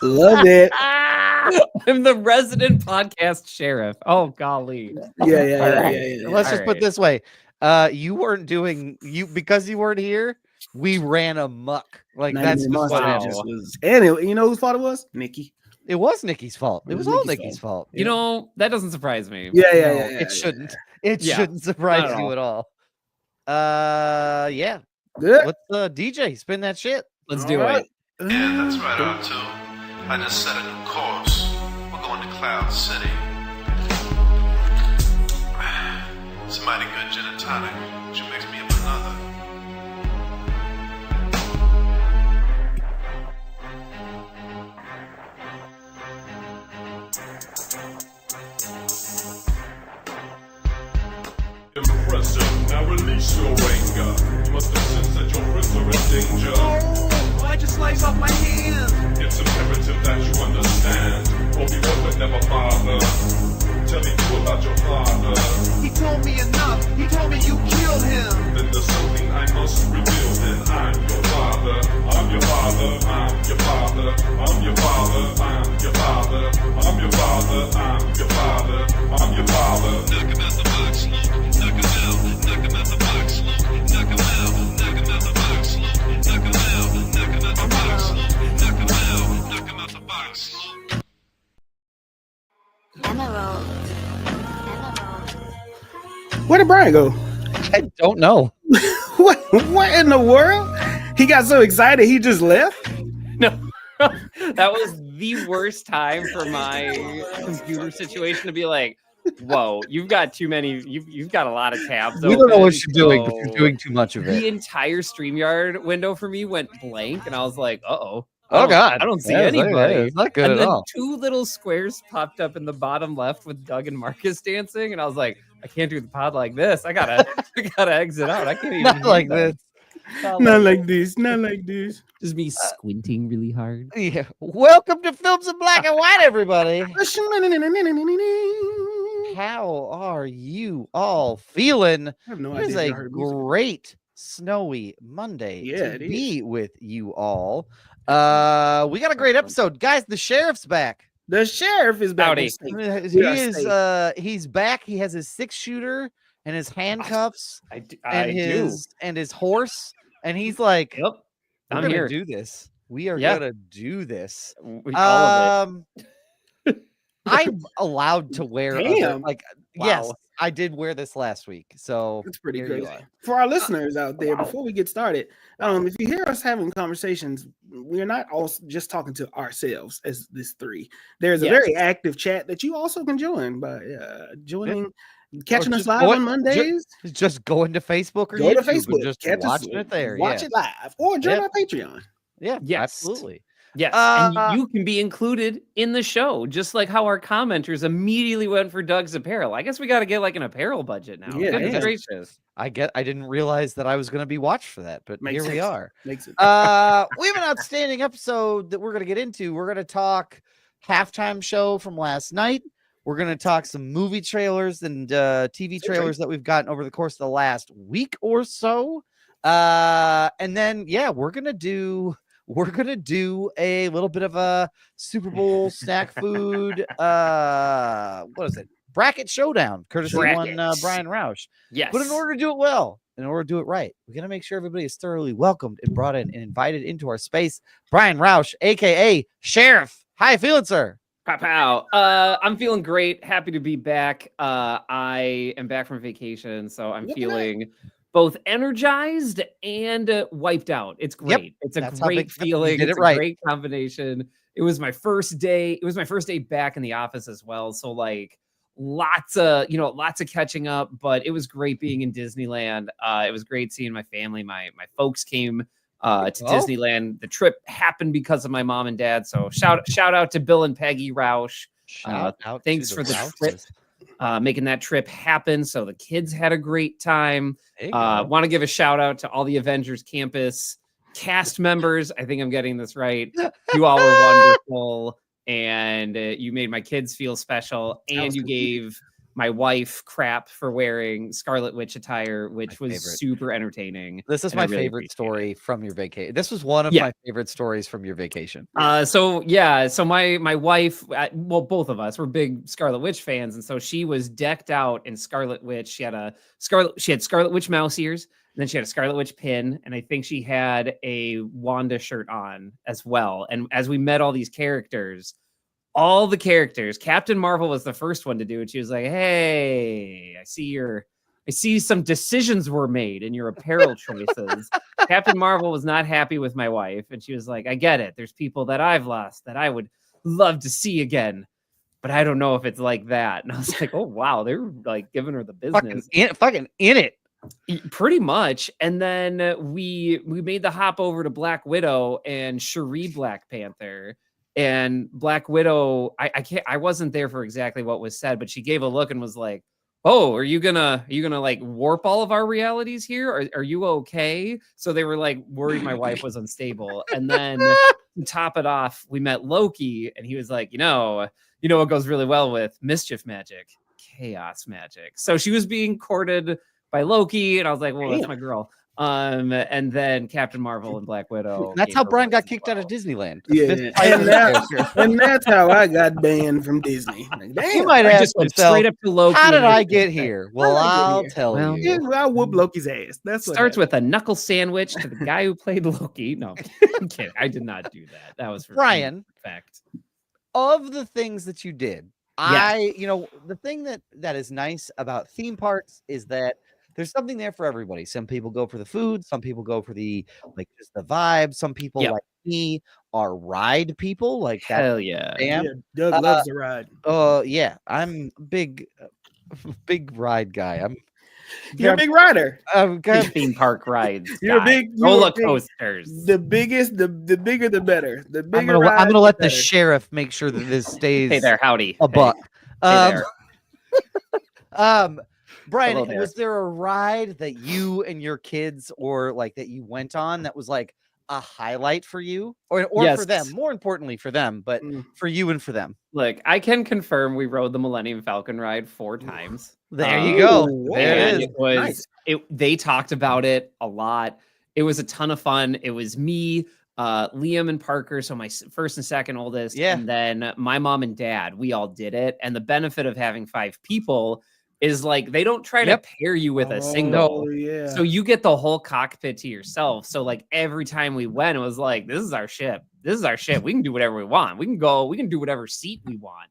Love it. I'm the resident podcast sheriff. Oh, golly. Yeah. Let's just put it this way. You weren't doing because you weren't here. We ran amok. Like that's just what happened. And you know whose fault it was? Nikki. It was Nikki's fault. It was all Nikki's fault. You know, that doesn't surprise me. Yeah. It shouldn't. It shouldn't surprise you at all. Yeah. Good. Let's DJ spin that shit. Let's do it. Yeah, that's right, R2. I just set a new course. We're going to Cloud City. It's a mighty good gin and tonic. She makes me up another. Impressive, now release your anger. You must have sensed that your friends are in danger. Oh, why'd you slice off my hand? It's imperative that you understand, or be one would never bother. Tell me too about your father. He told me enough, he told me you killed him. Then there's something I must reveal, then I'm your father. I'm your father, I'm your father. I'm your father, I'm your father. I'm your father, I'm your father. I'm your father. Knock him out the box, Luke. Knock him out. Knock him out the box, Luke. Knock him out. Knock him out the box, Luke. Knock him out. Knock him out the box, Luke. Knock him out. Knock him out the box, Luke. Emerald. Where did Brian go? I don't know. What in the world? He got so excited he just left? No, that was the worst time for my computer situation to be like, whoa, you've got too many, you've got a lot of tabs. We don't know what open, you're doing, but you're doing too much of The it. entire StreamYard window for me went blank, and I was like, uh-oh. Oh God! I don't see Yeah, anybody. It's not good and at then all. two little squares popped up in the bottom left with Doug and Marcus dancing, and I was like, I can't do the pod like this. I gotta exit out. I can't even Not do like that. this. Not like this. Not like this. Just me squinting really hard. Yeah. Welcome to Films in Black and White, everybody. How are you all feeling? I have no It is idea. a great snowy Monday to be with you all. We got a great episode, guys. The sheriff's back. The sheriff is back. Howdy. He's back. He has his 6-shooter and his handcuffs and his horse, and he's like, Yep, we're I'm gonna here. do this. We are Yeah. gonna do this. All of it. I'm allowed to wear Damn. yes, Wow. I did wear this last week. So That's pretty here you crazy. are. For our listeners out there, before we get started, if you hear us having conversations, we're not all just talking to ourselves as this three. There's a very active chat that you also can join by joining, catching us live on Mondays. Just go into Facebook or Go to YouTube and Facebook, just catch us, watching it there. watch it live, or join our Patreon. Yeah, Yes. absolutely. Yes, and you can be included in the show, just like how our commenters immediately went for Doug's apparel. I guess we got to get like an apparel budget now. Yeah, Goodness yeah. gracious. I didn't realize that I was going to be watched for that, but Makes here we sense. are. Makes it. We have an outstanding episode that we're going to get into. We're going to talk halftime show from last night. We're going to talk some movie trailers and TV trailers that we've gotten over the course of the last week or so. And then, we're going to do a little bit of a Super Bowl snack food. What is it? Bracket showdown, courtesy of one Brian Roush. Yes. But in order to do it well, in order to do it right, we got to make sure everybody is thoroughly welcomed and brought in and invited into our space. Brian Roush, aka Sheriff. How you feeling, sir? Pow. I'm feeling great. Happy to be back. I am back from vacation, so I'm feeling both energized and wiped out. It's great. It's a great feeling. It's a great combination. It was my first day. It was my first day back in the office as well. So like lots of catching up, but it was great being in Disneyland. It was great seeing my family. My folks came to Disneyland. The trip happened because of my mom and dad. So shout out to Bill and Peggy Roush. Thanks for the trip. Making that trip happen. So the kids had a great time. Want to give a shout out to all the Avengers Campus cast members. I think I'm getting this right. You all were wonderful, and you made my kids feel special, and you gave my wife crap for wearing Scarlet Witch attire, which My was favorite. super entertaining. This is and I my really favorite appreciate it. story from your vacation. This was one of Yeah. my favorite stories from your vacation. So my wife, well, both of us were big Scarlet Witch fans, and so she was decked out in Scarlet Witch. She had Scarlet Witch mouse ears, and then she had a Scarlet Witch pin, and I think she had a Wanda shirt on as well. And as we met all these characters, Captain Marvel was the first one to do it. She was like, "Hey, I see some decisions were made in your apparel choices." Captain Marvel was not happy with my wife, and she was like, "I get it. There's people that I've lost that I would love to see again, but I don't know if it's like that." And I was like, "Oh wow, they're like giving her the business." Fucking in it. Pretty much. And then we made the hop over to Black Widow and Cherie Black Panther. And Black Widow, I wasn't there for exactly what was said, but she gave a look and was like, "Oh, are you gonna like warp all of our realities here? Are you okay?" So they were like worried my wife was unstable. And then to top it off, we met Loki, and he was like, you know what goes really well with mischief magic? Chaos magic. So she was being courted by Loki, and I was like, well, that's my girl. And then Captain Marvel and Black Widow. That's gave how her Brian got voice as kicked out of well. Disneyland. Yeah, and that's how I got banned from Disney. Like, You damn. might I ask just went yourself, straight up to Loki. how did and I like, get here? Well, How did I get I'll here? tell Well, you. Yeah, I whoop Loki's ass. That's what Starts happened. with a knuckle sandwich to the guy who played Loki. No, I'm kidding. I did not do that. That was for Brian. fact. Of the things that you did, the thing that is nice about theme parks is that there's something there for everybody. Some people go for the food, some people go for the just the vibe. Some people like me are ride people, like that. Hell yeah. Yeah, Doug loves to ride. Yeah, I'm big ride guy. You're a big rider. I'm kind Big theme park rides. You're a guy. big roller coasters. The biggest, the bigger, the better. The I'm bigger. gonna let the better. sheriff make sure that this stays Hey there, howdy. a buck. Hey there. Brian, Hello there. was there a ride that you and your kids or like that you went on that was like a highlight for you or Yes. for them? More importantly for them, but for you and for them. Look, I can confirm we rode the Millennium Falcon ride 4 times. There you go. Oh, There And it is. it was Nice. they talked about it a lot. It was a ton of fun. It was me, Liam and Parker, so my first and second oldest, and then my mom and dad. We all did it. And the benefit of having 5 people is like they don't try to pair you with a single. Yeah. So you get the whole cockpit to yourself. So like every time we went, it was like, this is our ship. This is our ship. We can do whatever we want. We can do whatever seat we want.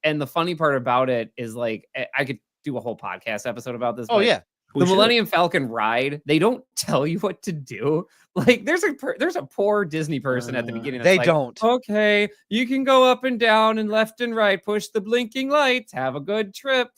And the funny part about it is like I could do a whole podcast episode about this. Oh but yeah. The Millennium Falcon ride, they don't tell you what to do. Like there's a poor Disney person at the beginning. That's They like, don't. Okay, you can go up and down and left and right, push the blinking lights, have a good trip.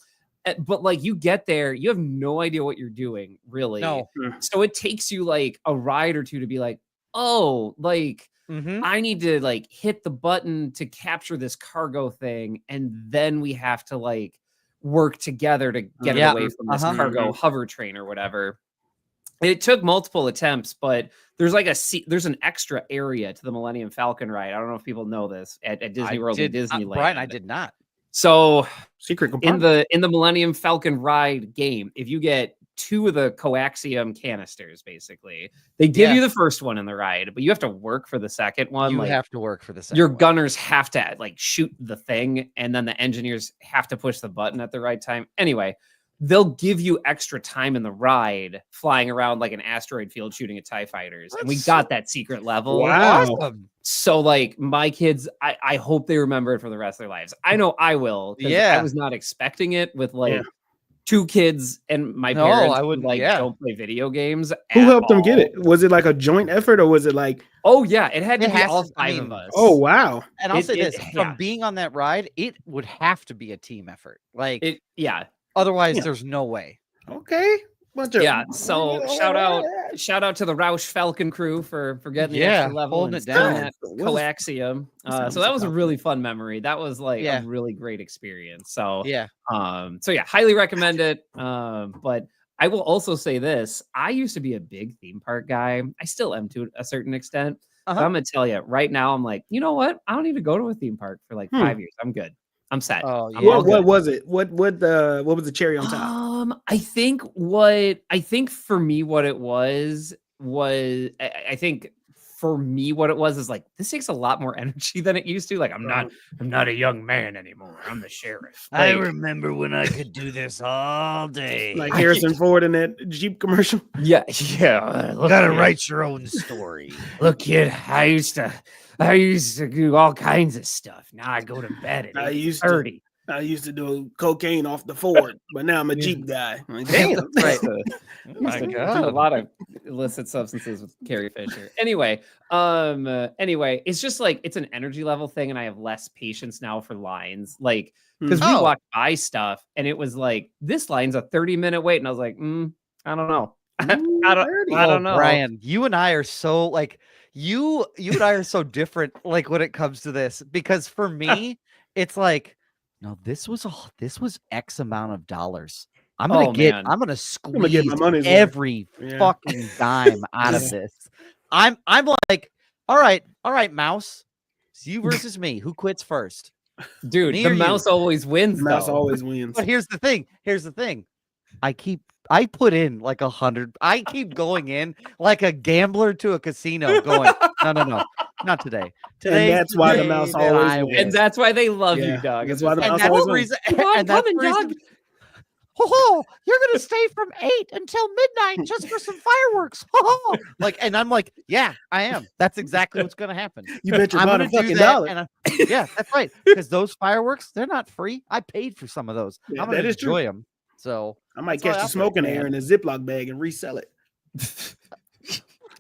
But like you get there, you have no idea what you're doing, really. No. So it takes you like a ride or two to be like, oh, like I need to like hit the button to capture this cargo thing, and then we have to like work together to get it away from this cargo hover train or whatever. It took multiple attempts, but there's like there's an extra area to the Millennium Falcon ride. I don't know if people know this at Disney World and Disneyland. Brian, I did not. So secret compartment. in the Millennium Falcon ride game, if you get 2 of the coaxium canisters, basically, they give you the first one in the ride, but you have to work for the second one. You like, have to work for the second your one. gunners have to like shoot the thing, and then the engineers have to push the button at the right time. Anyway, they'll give you extra time in the ride flying around like an asteroid field shooting at TIE fighters. And we got that secret level. Wow. Awesome. So like my kids, I hope they remember it for the rest of their lives. I know I will. Yeah. I was not expecting it with like 2 kids and my No, parents I who, wouldn't- like yeah. don't play video games. Who at helped them get all. it? Was it like a joint effort, or was it like? Oh yeah, it had to It be has all to- I 5 mean, of us. Oh wow. And I'll It- say it- this, yeah. from being on that ride, it would have to be a team effort. Like Yeah. otherwise there's no way. Okay. Yeah, so shout out to the Roush Falcon crew for getting the extra level holding and it down. stealing that coaxium. So that was a really fun memory. That was like a really great experience. So Yeah. highly recommend it. But I will also say this: I used to be a big theme park guy. I still am to a certain extent. But I'm gonna tell you right now, I'm like, you know what? I don't need to go to a theme park for like 5 years. I'm good. I'm set. Oh, I'm yeah. all What good. was it? What was the cherry on top? I think for me what it was I think for me what it was is like this takes a lot more energy than it used to. Like I'm not a young man anymore. I'm the sheriff. I Like, remember when I could do this all day. Like Harrison Ford in that Jeep commercial. yeah. Look, Gotta kid. write your own story. Look, kid, I used to do all kinds of stuff. Now I go to bed at I used to- 30. I used to do cocaine off the Ford, but now I'm a Jeep guy. I'm like, damn. Right. Oh my God. A lot of illicit substances with Carrie Fisher. Anyway, it's just like it's an energy level thing, and I have less patience now for lines. Like, because we Oh. walked by stuff and it was like, this line's a 30-minute wait, and I was like, I don't know. I don't know. Brian, you and I are so like you and I are so different like when it comes to this, because for me it's like, no, this was X amount of dollars. I'm gonna man. I'm gonna get squeeze my money's worth. every Yeah. fucking dime out of this. I'm like, all right, mouse. It's you versus me. Who quits first? Dude, Me the or you? mouse always wins. Mouse though. always wins. But here's the thing. I put in like 100. I keep going in like a gambler to a casino going, no, not today. Today, that's why the mouse that always I wins. win. And that's why they love Yeah, you, dog. that's It's why just the like, mouse And that's always the wins. reason. Come on, and that's come the in, reason. dog. Oh, you're gonna stay from 8 until midnight just for some fireworks. Oh, like, and I'm like, yeah, I am. That's exactly what's gonna happen. You bet your I'm bottom gonna do fucking that, dollar. and yeah, that's right. Because those fireworks, they're not free. I paid for some of those. Yeah, I'm gonna that is true. enjoy them. So I might that's catch how I the smoking operate, air in man. a Ziploc bag and resell it.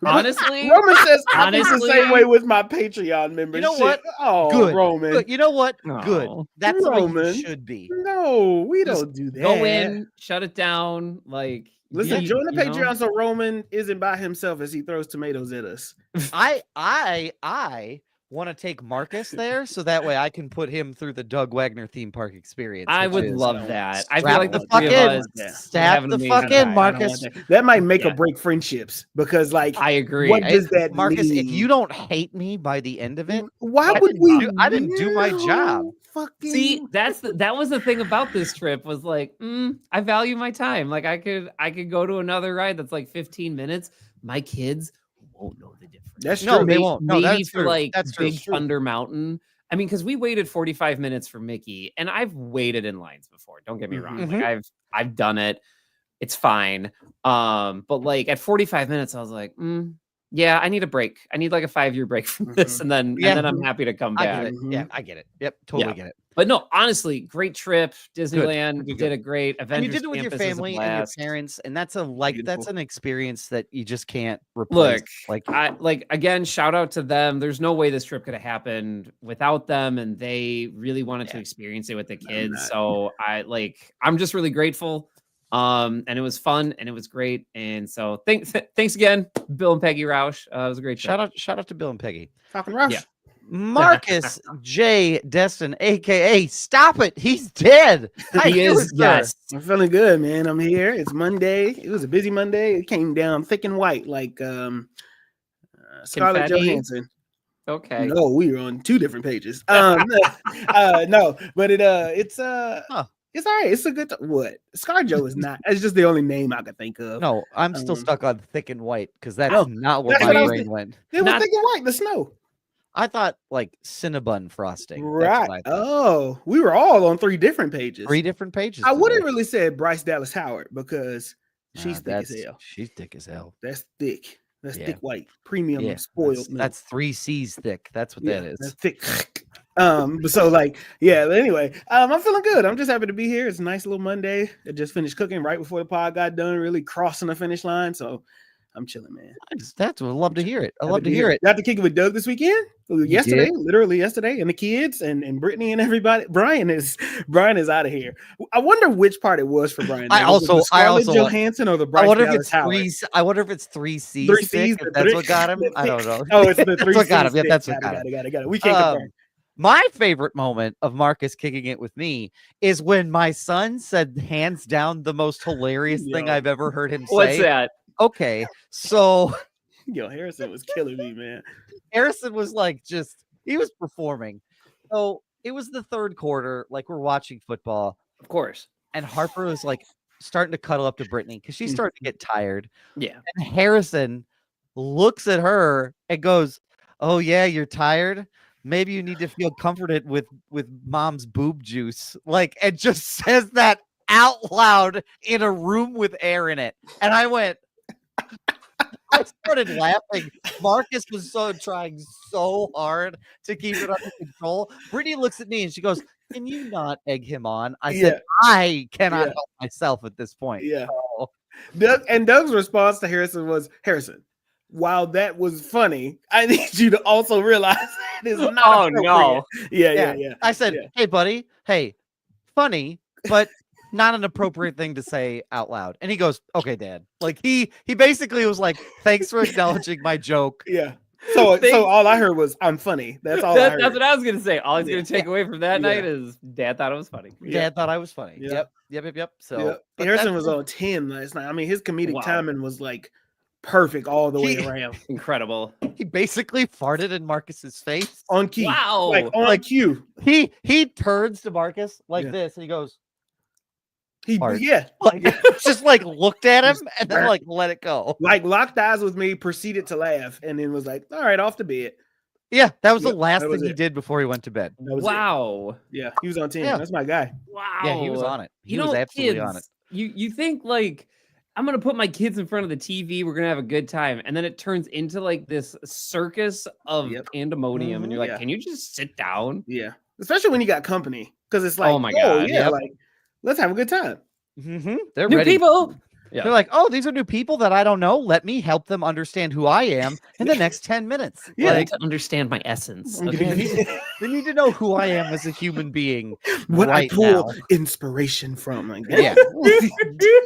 Honestly, Roman says, I think the honestly- same way with my Patreon membership. You know what? Oh, Good. Roman. Good. You know what? Good. No. That's the way Roman. you should be. No, we Just don't do that. go in, shut it down. Like, Listen, be- join the you know? Patreon so Roman isn't by himself as he throws tomatoes at us. I want to take Marcus there so that way I can put him through the Doug Wagner theme park experience. I which would is, love that. I feel strap like the the fuck three of in. us Yeah. would have Stab an the amazing fuck in, time. I don't Marcus. want That might make or Yeah. break friendships because, like, I agree. what does that Marcus, mean? if you don't hate me by the end of it, Why I would didn't we? do- I didn't do my No job. Fucking See, that was the thing about this trip was like, I value my time. Like I could go to another ride that's like 15 minutes. My kids won't know the difference. That's No, true. they won't. No, Maybe that's for true. like That's true. Big Thunder Mountain. I mean, because we waited 45 minutes for Mickey, and I've waited in lines before. Don't get me wrong. Mhm. Like I've done it. It's fine. But like at 45 minutes, I was like, yeah, I need a break. I need like a 5-year break from this, and then I'm happy to come I back. get it. Yeah, I get it. Yep, totally get it. But no, honestly, great trip. Disneyland, Good. did a great. And Avengers you did it with your Campus is a family and your blast. parents, and that's that's Beautiful. an experience that you just can't replace. Look, again, shout out to them. There's no way this trip could have happened without them, and they really wanted to experience it with the kids. So I'm just really grateful. And it was fun and it was great. And so thanks again, Bill and Peggy Roush. It was a great trip. shout out to Bill and Peggy. Talking Rush. Yeah. Marcus J. Destin, aka Stop It, he's dead. How He you is, doing, sir? yes. I'm feeling good, man. I'm here. It's Monday. It was a busy Monday. It came down thick and white like Scarlett Confetti? Johansson. Okay. No, we were on 2 different pages. No, but it's it's all right. It's a good what? ScarJo is not. It's just the only name I could think of. No, I'm still stuck on thick and white because that's Oh, not where that's my what I was brain thinking. went. It was Not- thick and white. The snow. I thought like Cinnabon frosting. That's Right. what I thought. Oh, we were all on 3 different pages. 3 different pages. I today. wouldn't really say Bryce Dallas Howard because she's thick as That's- hell. She's thick as hell. That's thick. That's Yeah. thick white. Premium Yeah, spoiled. milk. that's 3 C's thick. That's what that is. That's thick. So like, yeah, but anyway, I'm feeling good. I'm just happy to be here. It's a nice little Monday. I just finished cooking right before the pod got done, really crossing the finish line. So I'm chilling, man. That's what I love to hear it. I Happy love to hear it. Got to kick it with Doug this weekend. Yesterday, did? literally yesterday, and the kids and Brittany and everybody. Brian is out of here. I wonder which part it was for Brian. I Was it the also- Scarlett Johansson or the Bryce I wonder if Dallas it's Howard? 3. I wonder if it's 3 C's. 3 thick, C's. if that's what got him. I don't know. Oh, it's the 3 That's what got him. C's Yeah, thick. that's what got him. Got it. We can't confirm. My favorite moment of Marcus kicking it with me is when my son said, hands down, the most hilarious thing Yo. I've ever heard him say. What's that? Okay, so Yo, Harrison was killing me, man. Harrison was like, he was performing. So it was the third quarter, like we're watching football, Of course. and Harper was like starting to cuddle up to Brittany because she's starting to get tired. Yeah. And Harrison looks at her and goes, "Oh yeah, you're tired. Maybe you need to feel comforted with mom's boob juice." Like, and just says that out loud in a room with air in it. And I went, I started laughing. Marcus was trying so hard to keep it under control. Brittany looks at me and she goes, "Can you not egg him on?" I said, "I cannot help myself at this point." Yeah. So, Doug's response to Harrison was, "Harrison, while that was funny, I need you to also realize it is not Oh appropriate." no. Yeah. I said, Yeah. "Hey, buddy, hey, funny, but not an appropriate thing to say out loud." And he goes, "Okay, Dad." Like he basically was like, "Thanks for acknowledging my joke." Yeah. So all I heard was, "I'm funny." That's all I heard. That's what I was gonna say. All he's Yeah. gonna take away from that Yeah. night is Dad thought it was funny. Dad thought I was funny. Yeah. Yep. So Yeah. but Harrison that's- was on 10 last night. I mean, his comedic Wow. timing was like perfect all the way He- around. Incredible. he basically farted in Marcus's face. On key. Wow. Like on cue. He turns to Marcus like Yeah. this and he goes, He Fart. yeah. like just like looked at him and then like let it go. Like locked eyes with me, proceeded to laugh, and then was like, "All right, off to bed." Yeah, that was the Yep, last that thing was he it. did before he went to bed. That was it. Wow. Yeah, he was on 10. Yeah. That's my guy. Wow. Yeah, he was on it. He You was know, absolutely on it. kids, You think like I'm gonna put my kids in front of the TV, we're gonna have a good time, and then it turns into like this circus of Yep. pandemonium, and you're like, Yeah. can you just sit down? Yeah, especially when you got company, because it's like, Oh my God, yeah, yep. like let's have a good time. They're New ready. people. Yeah. They're like, "Oh, these are new people that I don't know. Let me help them understand who I am in the next 10 minutes." Yeah, Like, to understand my essence. they need to know who I am as a human being. What right I pull now. inspiration from, like Yeah.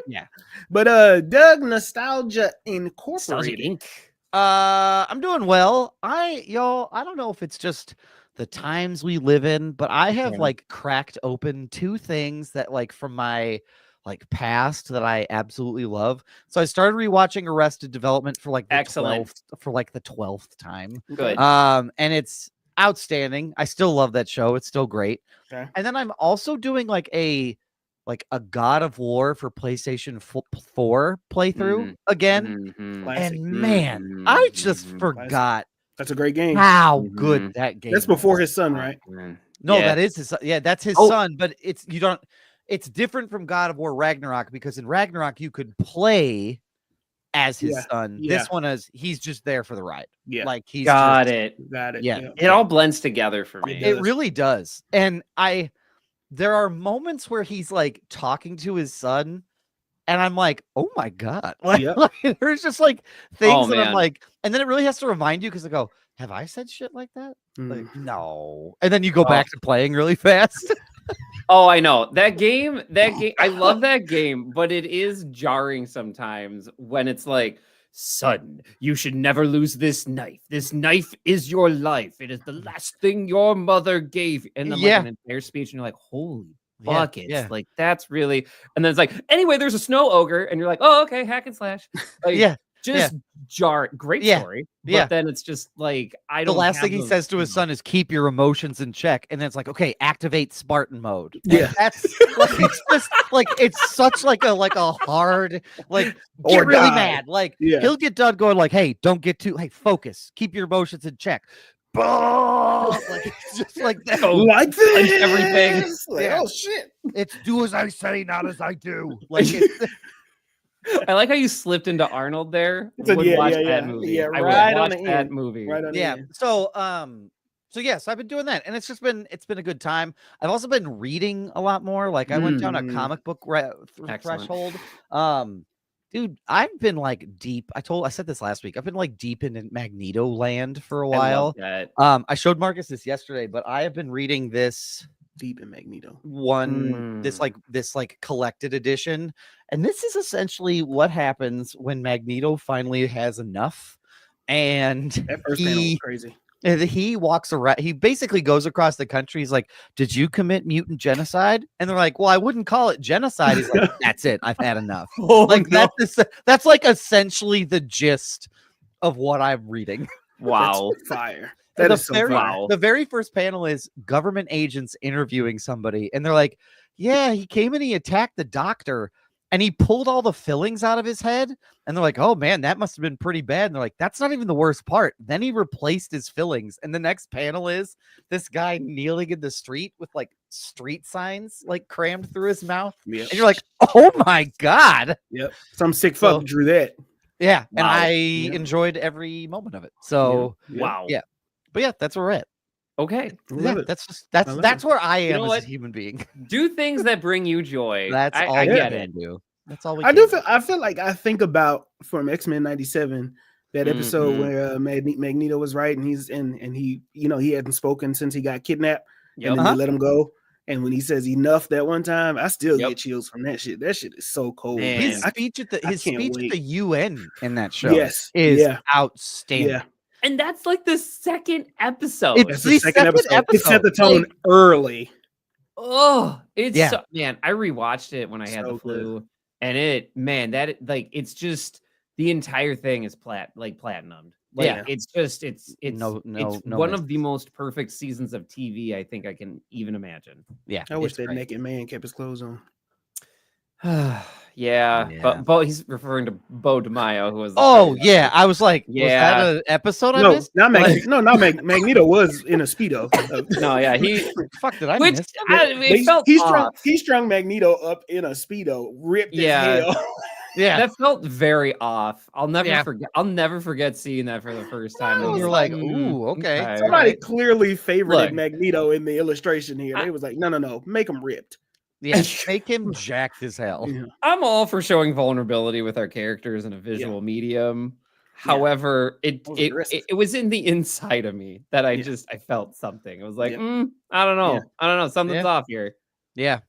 yeah. But Doug, Nostalgia Nostalgic Incorporated. Inc. I'm doing well. I don't know if it's just the times we live in, but I have Yeah. like cracked open two things that like from my like past that I absolutely love. So I started rewatching Arrested Development for like the Excellent. 12th time. Good. And it's outstanding. I still love that show. It's still great. Okay. And then I'm also doing like a God of War for PlayStation 4 playthrough again. Mhm. Classic. And man, I just Mhm. forgot That's a great game. how Mhm. good that game That's is. before his son, right? No, Yeah. that is his son. Yeah, that's his Oh. son, but it's different from God of War Ragnarok because in Ragnarok you could play as his Yeah, son. yeah. This one is he's just there for the ride. Yeah, Like he's Got just- it. got it. Yeah. It all blends together for me. does. It really does. And there are moments where he's like talking to his son, and I'm like, oh my God. Like, Yep. like, there's just like things Oh, that I'm man. like, and then it really has to remind you because I go, have I said shit like that? Mm. Like, no. And then you go Oh. back to playing really fast. Oh, I know. That game, I love that game, but it is jarring sometimes when it's like, son, you should never lose this knife. This knife is your life. It is the last thing your mother gave. And then Yeah. like an entire speech, and you're like, holy Yeah, buckets. yeah. Like that's really, and then it's like, anyway, there's a snow ogre, and you're like, oh, okay, hack and slash. Like, Yeah. just great Yeah. story. But Yeah. then it's just like, I The don't last have thing he those- says to his son is keep your emotions in check. And then it's like, okay, activate Spartan mode. Like, Yeah. That's like it's just like it's such like a hard like get Or really die. mad. Like Yeah. he'll get done going like, hey, don't get too focus, keep your emotions in check. Like it's just like that. Like this, everything. Like, Yeah. oh shit. It's do as I say, not as I do. Like it's, I like how you slipped into Arnold there. It's a- Would yeah, watch yeah, that yeah. movie. Yeah, I would right on watch the that end. movie. Right on the yeah. end. So yes, I've been doing that, and it's been a good time. I've also been reading a lot more. Like I went down a Mm. comic book Excellent. threshold. Dude, I've been like deep. I said this last week. I've been like deep in Magneto land for a I while. love that. I showed Marcus this yesterday, but I have been reading this Deep in Magneto. this like collected edition, and this is essentially what happens when Magneto finally has enough, and That first panel was he crazy. he walks around. He basically goes across the country. He's like, "Did you commit mutant genocide?" And they're like, "Well, I wouldn't call it genocide." He's like, "That's it. I've had enough." Like that's like essentially the gist of what I'm reading. Wow. That's fire. That the is so very, fire. the very first panel is government agents interviewing somebody, and they're like, "Yeah, he came and he attacked the doctor, and he pulled all the fillings out of his head." And they're like, "Oh man, that must have been pretty bad." And they're like, "That's not even the worst part. Then he replaced his fillings." And the next panel is this guy kneeling in the street with like street signs like crammed through his mouth, Yep. and you're like, "Oh my god!" Yep. Some sick fuck So- drew that. Yeah, and Wow. I Yeah. enjoyed every moment of it. So, Wow. Yeah. but yeah, that's where we're at. Okay. Love Yeah, it. that's just I love that's it. where I am know as what? a human being. Do things that bring you joy. That's all I we get can it. do. That's all we I can do feel. I feel like I think about from X-Men '97 that episode Mhm. where Magneto was right, and he he hadn't spoken since he got kidnapped, Yep. and then Uh-huh. they let him go. And when he says enough that one time, I still Yep. get chills from that shit. That shit is so cold. Man. Man. His speech at the I his can't speech at wait. the UN in that show Yes. is Yeah. outstanding. Yeah. And that's like the second episode. It's That's the the second episode. It set the tone Like- early. Oh, it's Yeah. so, man. I rewatched it when I had So the flu, and it's just the entire thing is platinumed. Like Yeah. it's it's No one misses. of the most perfect seasons of TV I think I can even imagine. Yeah, I wish it's that great. naked man kept his clothes on. yeah, Yeah. but Bo, he's referring to Bo DeMaio, who was the Oh third yeah, I was like, was Yeah. that an episode I No, missed? not Like, Magneto. No, not Magneto was in a speedo. No, yeah, he fuck, did I which miss? it felt off. He strung Magneto up in a speedo, ripped Yeah. his hell. Yeah, That felt very off. I'll never Yeah. forget. I'll never forget seeing that for the first time. It and was you're like, mm, ooh, okay. Somebody clearly favorited Look. Magneto in the illustration here. They was like, no, make him ripped. Yeah, make him jacked as hell. Yeah. I'm all for showing vulnerability with our characters in a visual medium. However, it Those are it, risks. it was in the inside of me that I Yeah. I felt something. It was like, Yeah. I don't know. Yeah. I don't know. Something's Yeah. off here. Yeah.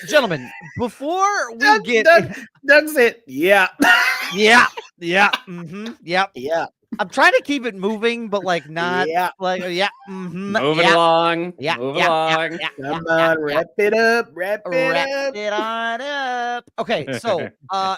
Gentlemen, before we Doug- get That's it. Yeah. yeah, yep. Yeah. I'm trying to keep it moving, but like not Yeah. like Moving yeah, along. yeah, Moving yeah, along. yeah, Come yeah, on, wrap it up. Wrap it Wrap up. it on up. Okay, so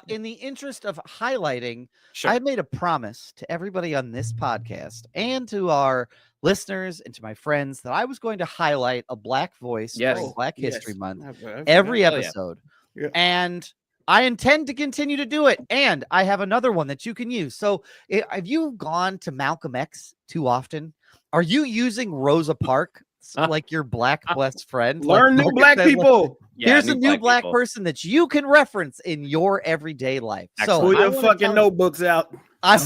in the interest of highlighting, Sure. I made a promise to everybody on this podcast and to our listeners and to my friends that I was going to highlight a Black voice Yes. during Black Yes. History Month I every Oh, yeah. episode. Yeah. And I intend to continue to do it. And I have another one that you can use. So have you gone to Malcolm X too often? Are you using Rosa Parks like your Black best friend? Like, Learn new look at black that, like, people. Yeah, here's a new black people. person that you can reference in your everyday life. So Pull I your wanna fucking tell- notebooks out. I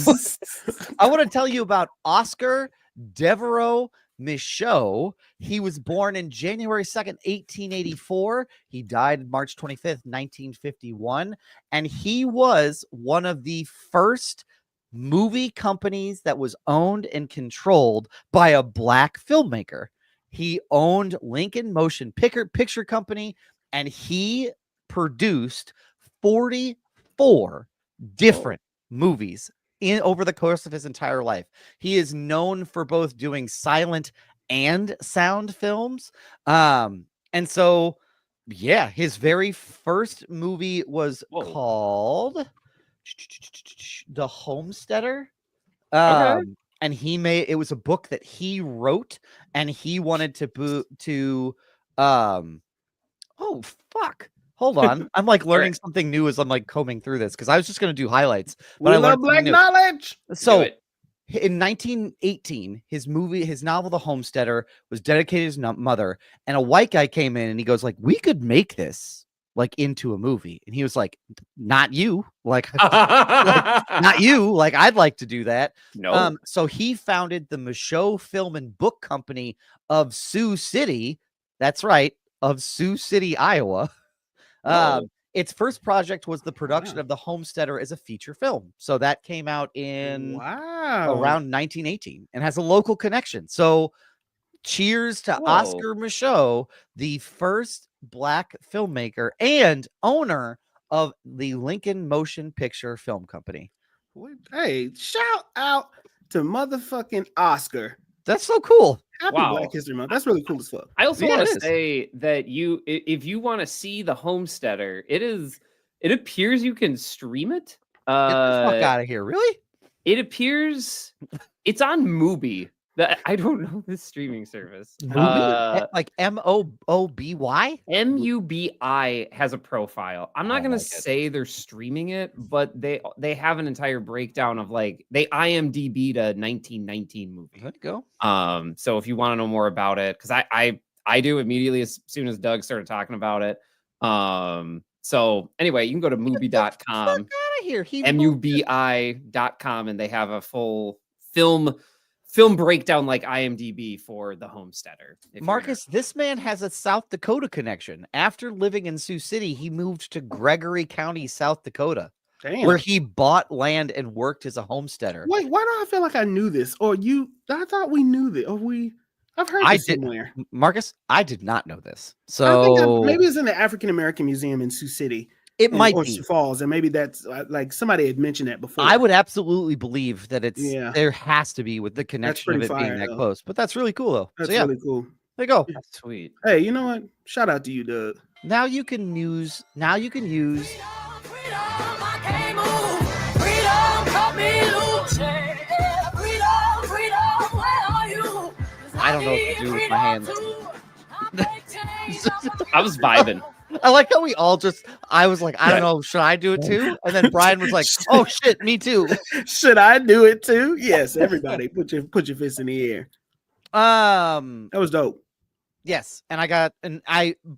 want to tell you about Oscar Devereaux Michaud. He was born in January 2nd, 1884. He died March 25th, 1951. And he was one of the first movie companies that was owned and controlled by a black filmmaker. He owned Lincoln Motion Picture Company, and he produced 44 different movies over the course of his entire life. He is known for both doing silent and sound films. And so, yeah, his very first movie was called The Homesteader. Okay. And it was a book that he wrote, and he wanted to oh fuck. Hold on. I'm like learning something new as I'm like combing through this because I was just going to do highlights. But We I love learned black something new. knowledge. So Do it. in 1918, his novel, The Homesteader, was dedicated to his mother, and a white guy came in and he goes like, we could make this like into a movie. And he was like, not you, like, not you. Like, I'd like to do that. No. So he founded the Michaud Film and Book Company of Sioux City. That's right. Of Sioux City, Iowa. Its first project was the production of The Homesteader as a feature film. So that came out in around 1918 and has a local connection. So cheers to Oscar Michaud, the first black filmmaker and owner of the Lincoln Motion Picture Film Company. Hey, shout out to motherfucking Oscar. That's so cool. Happy Wow. Black History Month. That's really cool as fuck. I also Yeah, want it to is. say that if you want to see The Homesteader, it appears you can stream it. Get the fuck out of here. Really? It appears It's on Mubi. I don't know this streaming service. Like MOBY? MUBI has a profile. I'm not gonna say they're streaming it, but they have an entire breakdown of like they IMDb'd a 1919 movie. Good go. So if you want to know more about it, because I do immediately as soon as Doug started talking about it. So anyway, you can go to mubi.com. Out of here. MUBI.com, and they have a full film breakdown like IMDb for The Homesteader. Marcus, this man has a South Dakota connection. After living in Sioux City, he moved to Gregory County, South Dakota, where he bought land and worked as a homesteader. Wait, why do I feel like I knew this? Or I thought we knew this. I've heard this somewhere. Marcus, I did not know this. I think maybe it's in the African American Museum in Sioux City. It might be Sioux Falls, and maybe that's like somebody had mentioned that before. I would absolutely believe that there has to be with the connection of it being that close. But that's really cool though. That's really cool. There you go. That's sweet. Hey, you know what? Shout out to you, Doug. Now you can use. I don't know what to do with my hands. I was vibing. I like how I was like, I don't know, should I do it too? And then Brian was like, oh shit, me too. Should I do it too? Yes, everybody, put your fists in the air. That was dope. Yes, and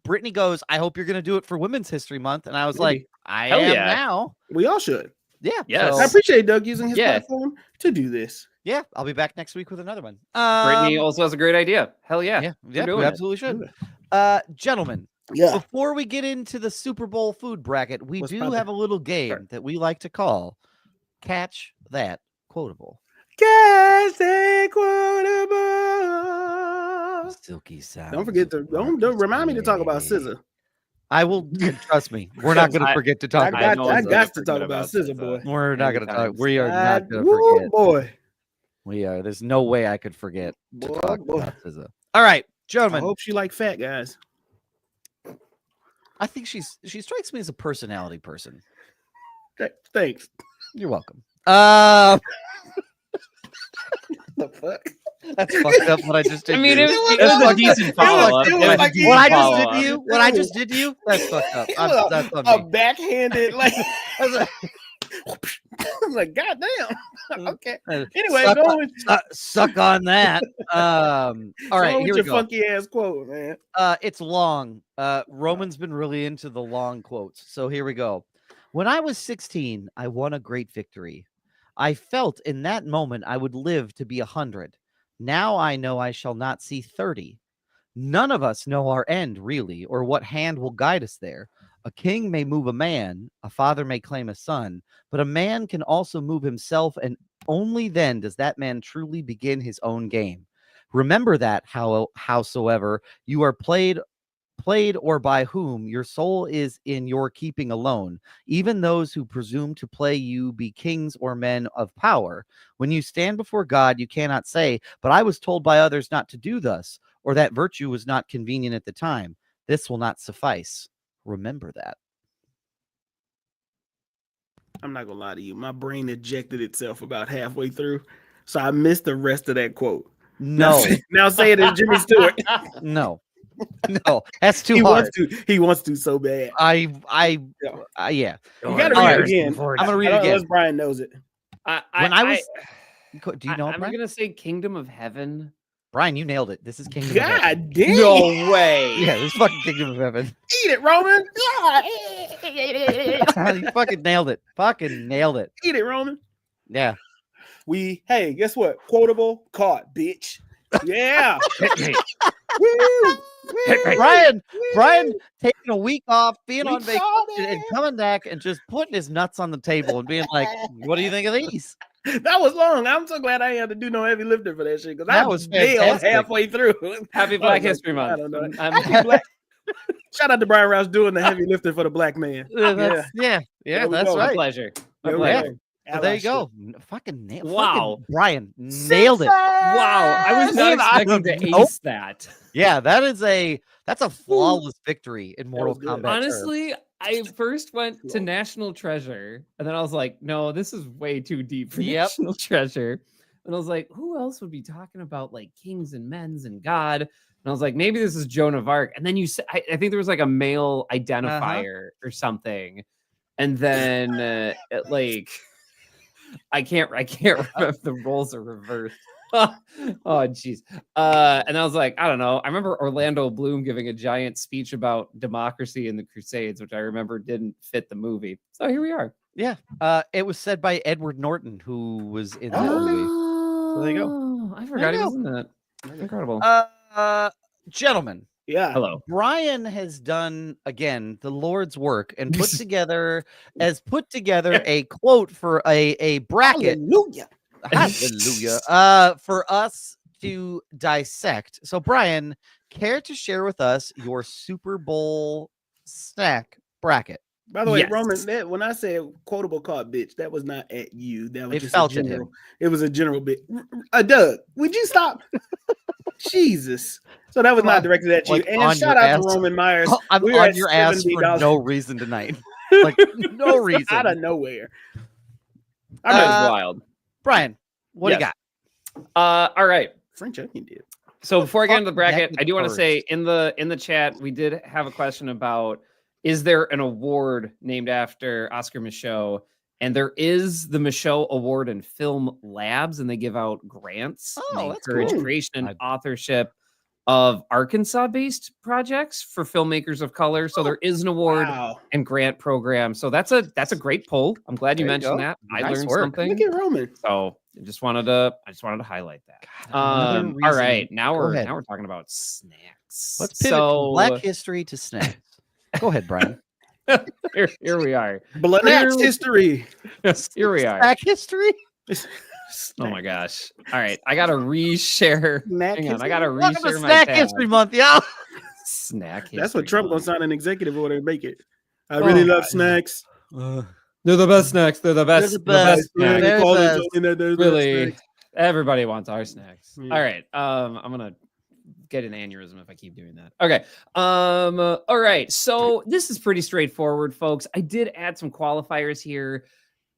Brittany goes, I hope you're gonna do it for Women's History Month, and I was like, I Hell am yeah. now. We all should. Yeah, yes. I appreciate Doug using his platform to do this. Yeah, I'll be back next week with another one. Brittany also has a great idea. Hell yeah. Yeah, we absolutely should. Gentlemen, before we get into the Super Bowl food bracket, we do have a little game that we like to call Catch That Quotable. Catch that quotable. Silky sound. Don't forget to don't remind me to talk about Scissor. I will. Trust me, we're not going to forget to talk. I got to talk about Scissor, boy. We're not going to talk. We are not going to forget. Boy. We are. There's no way I could forget to talk about Scissor. All right, gentlemen. I hope she like fat guys. I think she strikes me as a personality person. Okay, thanks. You're welcome. The fuck? That's fucked up. What I just did. I mean, it was a decent follow-up. What I just did to you. That's fucked up. That's on me. A backhanded like. I'm like, God damn. Okay. Anyway, suck on that. All right, here we your go. Funky ass quote, man. It's long. Roman's been really into the long quotes, so here we go. When I was 16, I won a great victory. I felt in that moment I would live to be 100. Now I know I shall not see 30. None of us know our end, really, or what hand will guide us there. A king may move a man, a father may claim a son, but a man can also move himself, and only then does that man truly begin his own game. Remember that, howsoever you are played or by whom, your soul is in your keeping alone. Even those who presume to play you be kings or men of power. When you stand before God, you cannot say, but I was told by others not to do thus, or that virtue was not convenient at the time. This will not suffice. Remember that. I'm not gonna lie to you. My brain ejected itself about halfway through, so I missed the rest of that quote. No. Now say it as Jimmy Stewart. No, that's too hard. He wants to so bad. Yeah. You gotta read it again. I'm gonna read it again. Unless Brian knows it. Do you know it, I'm Brian? gonna say Kingdom of Heaven. Brian, you nailed it. This is Kingdom of Heaven. God damn. No way. Yeah, this is fucking Kingdom of Heaven. Eat it, Roman. You fucking nailed it. Fucking nailed it. Eat it, Roman. Yeah. Hey, guess what? Quotable caught, bitch. Yeah. Brian taking a week off, being on vacation and coming back and just putting his nuts on the table and being like, what do you think of these? That was long. I'm so glad I ain't had to do no heavy lifting for that shit, because I was nailed fantastic. halfway through. Happy Black History Month. I don't know. Shout out to Brian Rouse doing the heavy lifting for the black man. That's go. right. My pleasure. My Yeah, pleasure. So there you go. Fucking nailed. Wow. Brian nailed it. Wow. I was not expecting to ace that. Yeah, that's a flawless victory in Mortal Kombat. Honestly, I first went to National Treasure, and then I was like, no, this is way too deep for National Treasure. And I was like, who else would be talking about like kings and men's and God? And I was like, maybe this is Joan of Arc. And then you said, I think there was like a male identifier or something. And then like, I can't remember if the roles are reversed. Oh, jeez. And I was like, I don't know. I remember Orlando Bloom giving a giant speech about democracy in the Crusades, which I remember didn't fit the movie. So here we are. Yeah. It was said by Edward Norton, who was in that movie. So there you go. I forgot he was in that. Incredible. Gentlemen. Yeah. Hello. Brian has done again the Lord's work and put together a quote for a bracket. Hallelujah. For us to dissect. So, Brian, care to share with us your Super Bowl snack bracket? By the way, Yes. Roman, when I said quotable card, bitch, that was not at you. That was It just felt a at general. him. It was a general bit. Doug, would you stop? Jesus. So that was not directed at you. Like, and on shout your out ass. to Roman Myers. I'm We're on at your ass for $70. no reason tonight. Like, no reason. Out of nowhere. That was wild. Brian, what do you Yes. got? All right. French onion did. So before I get into the fuck bracket, Beckett I do want to first? say in the chat, we did have a question about, is there an award named after Oscar Michaud? And there is the Michaud Award in Film Labs, and they give out grants. Oh, and they that's encourage cool. creation and I- authorship of Arkansas-based projects for filmmakers of color. So there is an award Wow. and grant program. So that's a great poll. I'm glad you There you mentioned go. that. I Nice learned work. something. Look at Roman. So I just wanted to highlight that. Another All reason- right, now Go we're ahead. now we're talking about snacks. Let's pivot from so Black history to snacks. Go ahead, Brian. here we are. Black history. Here we are. Snack history? Oh my gosh. All right, I gotta reshare. Snack Hang on, history? I gotta Welcome to reshare my Snack tab. History Month, y'all. Snack history. That's what Trump gonna month. sign an executive order and make it. I really love snacks. They're the best snacks. They're the best. the The best. best Yeah, snacks. they're Call it best. something that there's no Really, snacks. everybody wants our snacks. Yeah. All right. I'm gonna get an aneurysm if I keep doing that. Okay. All right. So this is pretty straightforward, folks. I did add some qualifiers here.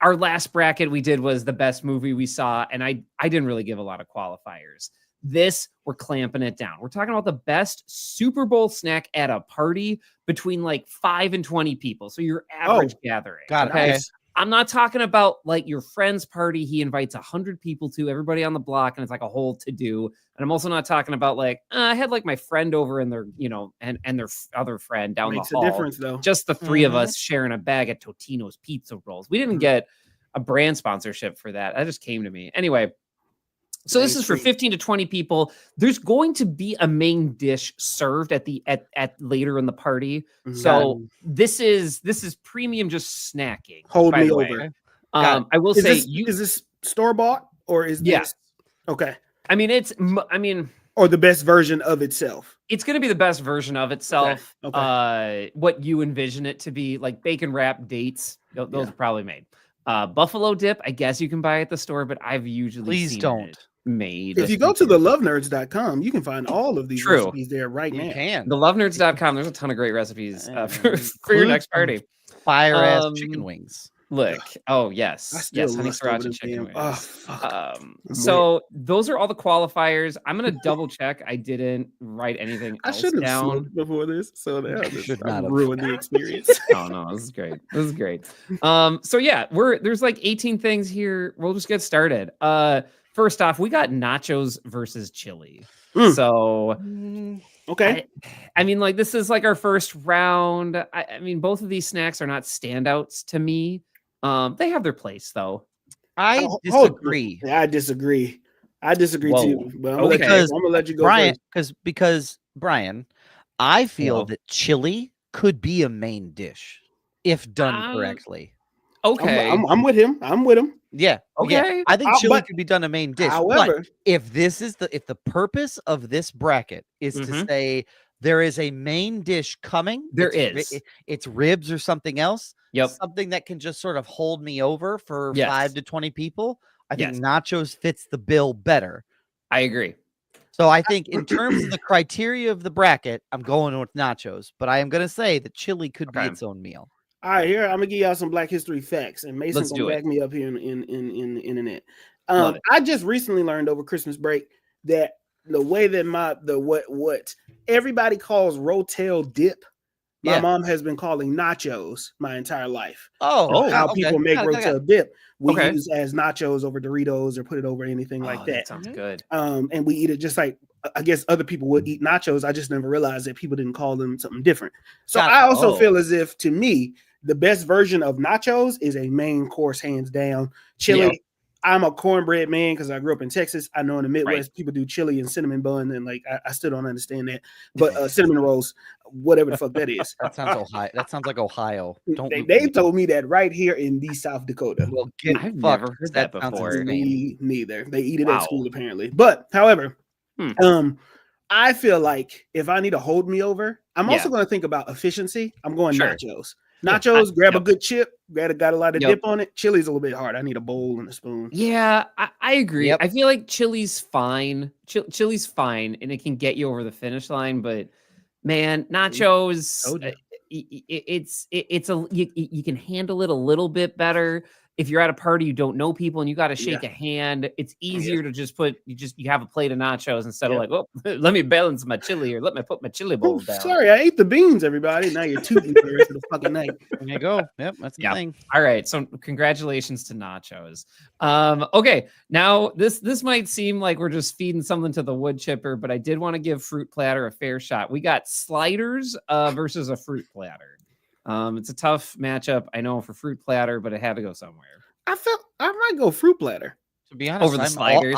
Our last bracket we did was the best movie we saw, and I didn't really give a lot of qualifiers. This, we're clamping it down. We're talking about the best Super Bowl snack at a party between like 5 and 20 people. So your average gathering. Got it. Okay. Nice. I'm not talking about like your friend's party. He invites 100 people to, everybody on the block, and it's like a whole to do. And I'm also not talking about like I had like my friend over and their, and their other friend down Makes the a hall. difference though. Just the three of Mhm. us sharing a bag of Totino's pizza rolls. We didn't get a brand sponsorship for that. That just came to me. Anyway, so this is for 15 to 20 people. There's going to be a main dish served at later in the party. So this is premium just snacking. Hold by me the way. over. I will Is say this, is this store bought or is Yeah. this okay? I mean, Or the best version of itself? it's going to be the best version of itself. Okay. What you envision it to be, like bacon wrap dates, those Yeah. are probably made. Buffalo dip, I guess you can buy at the store, but I've usually Please seen don't. it made. If you go to the lovenerds.com, you can find all of these True. recipes there right You now. can. thelovenerds.com, there's a ton of great recipes Yeah, for your next party. Fire ass Um, chicken wings. Look, oh I yes, still yes, honey lust over sriracha them chicken damn- oh, wings. fuck. So those are all the qualifiers. I'm gonna double check. I didn't write anything I else shouldn't have down. smoked before this, so now should I not have. ruined the experience. Oh no, this is great. This is great. So yeah, there's like 18 things here. We'll just get started. First off, we got nachos versus chili. Mm. So Okay. I mean, like this is like our first round. I mean, both of these snacks are not standouts to me. They have their place though. I Oh, disagree. Yeah, I disagree. Whoa. Too. But I'm Okay. gonna let you go Brian, first. because Brian, I feel Hello. that chili could be a main dish if done Um, correctly. Okay. I'm with him. I'm with him. Yeah. Yeah. Okay. I think chili but- could be done a main dish. However, but if the purpose of this bracket is to Mhm. say there is a main dish coming, There it's is. it's ribs or something else. Yep. Something that can just sort of hold me over for Yes. 5 to 20 people. I think Yes. nachos fits the bill better. I agree. So I think in terms of the criteria of the bracket, I'm going with nachos, but I am going to say that chili could be Okay. its own meal. all right, here I'm gonna give y'all some Black History facts, and Mason Let's gonna do it. back me up here in the internet. Love it. I just recently learned over Christmas break that the way that what everybody calls Rotel dip, my mom has been calling nachos my entire life. Oh, How okay. people make Got it. Rotel dip, we Okay. use as nachos over Doritos or put it over anything like that. Sounds good. And we eat it just like I guess other people would eat nachos. I just never realized that people didn't call them something different. So Gotcha. I also feel as if, to me, the best version of nachos is a main course, hands down. Chili. Yeah. I'm a cornbread man because I grew up in Texas. I know in the Midwest people do chili and cinnamon bun, and like I still don't understand that. But cinnamon rolls, whatever the fuck that is. That sounds Ohio. That sounds like Ohio. Don't They told me that right here in the South Dakota. Well, get I've fucked. never heard that sounds before. insane. Me neither. They eat it Wow. at school apparently. But however, I feel like if I need to hold me over, I'm also going to think about efficiency. I'm going nachos. Nachos, grab a good chip, got a lot of dip on it. Chili's a little bit hard. I need a bowl and a spoon. Yeah, I agree. Yep. I feel like chili's fine. Chili's fine, and it can get you over the finish line. But man, nachos, you can handle it a little bit better. If you're at a party, you don't know people, and you got to shake a hand. It's easier to just you have a plate of nachos instead of like, oh, let me balance my chili or let me put my chili bowl down. Sorry, I ate the beans, everybody. Now you're tooting for the rest of the fucking night. There you go. Yep, that's the thing. All right, so congratulations to nachos. Okay, now this might seem like we're just feeding something to the wood chipper, but I did want to give fruit platter a fair shot. We got sliders versus a fruit platter. It's a tough matchup, I know, for fruit platter, but it had to go somewhere. I might go fruit platter. To be honest, Over the sliders.